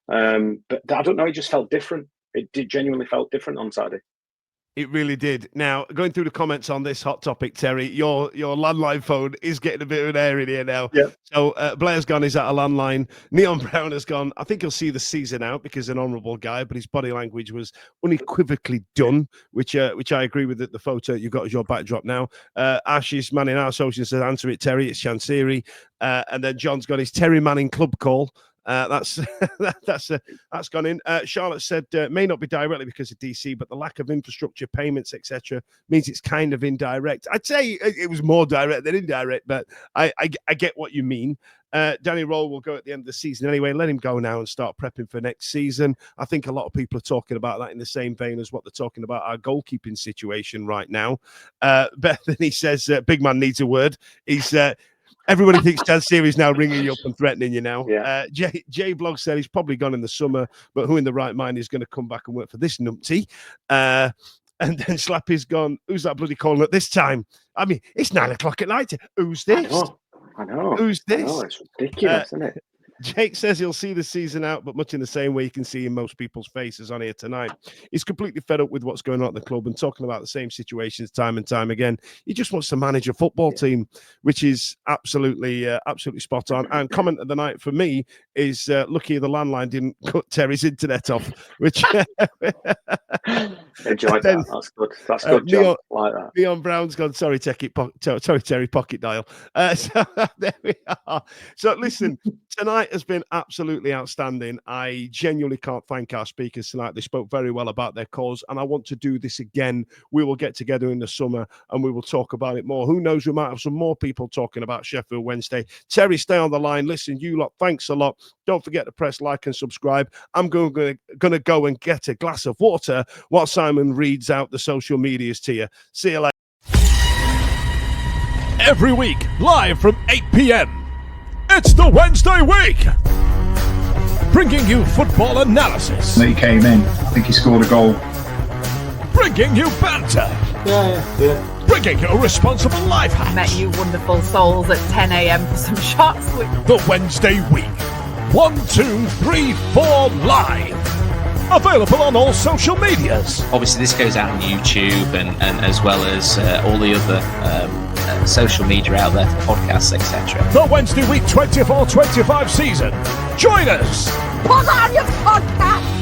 But I don't know. It just felt different. It genuinely felt different on Saturday. It really did. Now, going through the comments on this hot topic, Terry, your landline phone is getting a bit of an air in here now. Yeah. So Blair's gone, he's at a landline. Neon Brown has gone, I think he'll see the season out because he's an honourable guy, but his body language was unequivocally done, which I agree with the photo you've got as your backdrop now. Ash is manning our social, says, answer it, Terry, it's Chansiri. And then John's got his Terry Manning club call. That's gone in. Charlotte said may not be directly because of DC, but the lack of infrastructure, payments, etc., means it's kind of indirect. I'd say it was more direct than indirect, but I get what you mean. Danny Roll will go at the end of the season anyway. Let him go now and start prepping for next season. I think a lot of people are talking about that in the same vein as what they're talking about our goalkeeping situation right now. Bethany says big man needs a word. He's everybody thinks Chansiri is now ringing you up and threatening you now. Yeah. Jay Blog said he's probably gone in the summer, but who in the right mind is going to come back and work for this numpty? And then Slappy's gone, who's that bloody calling at this time? I mean, it's 9 o'clock at night. Who's this? I know. Who's this? It's ridiculous, isn't it? Jake says he'll see the season out, but much in the same way you can see in most people's faces on here tonight. He's completely fed up with what's going on at the club and talking about the same situations time and time again. He just wants to manage a football team, which is absolutely spot on. And comment of the night for me is lucky the landline didn't cut Terry's internet off, which enjoyed that. That's good. That's good, John. Like that. Leon Brown's gone, sorry, Terry, pocket dial. So there we are. So listen, tonight has been absolutely outstanding. I genuinely can't thank our speakers tonight. They spoke very well about their cause, and I want to do this again. We will get together in the summer and we will talk about it more. Who knows, we might have some more people talking about Sheffield Wednesday. Terry, stay on the line. Listen, you lot, thanks a lot. Don't forget to press like and subscribe. I'm going to go and get a glass of water while Simon reads out the social medias to you. See you later. Every week, live from 8 p.m. It's the Wednesday week, bringing you football analysis. He came in, I think he scored a goal. Bringing you banter. Yeah. Bringing you responsible life hacks. Met you wonderful souls at 10 a.m. for some shots. The Wednesday week. 1, 2, 3, 4 live. Available on all social medias. Obviously, this goes out on YouTube and as well as all the other social media out there for podcasts, etc. The Wednesday Week 24-25 season. Join us. Put on your podcast.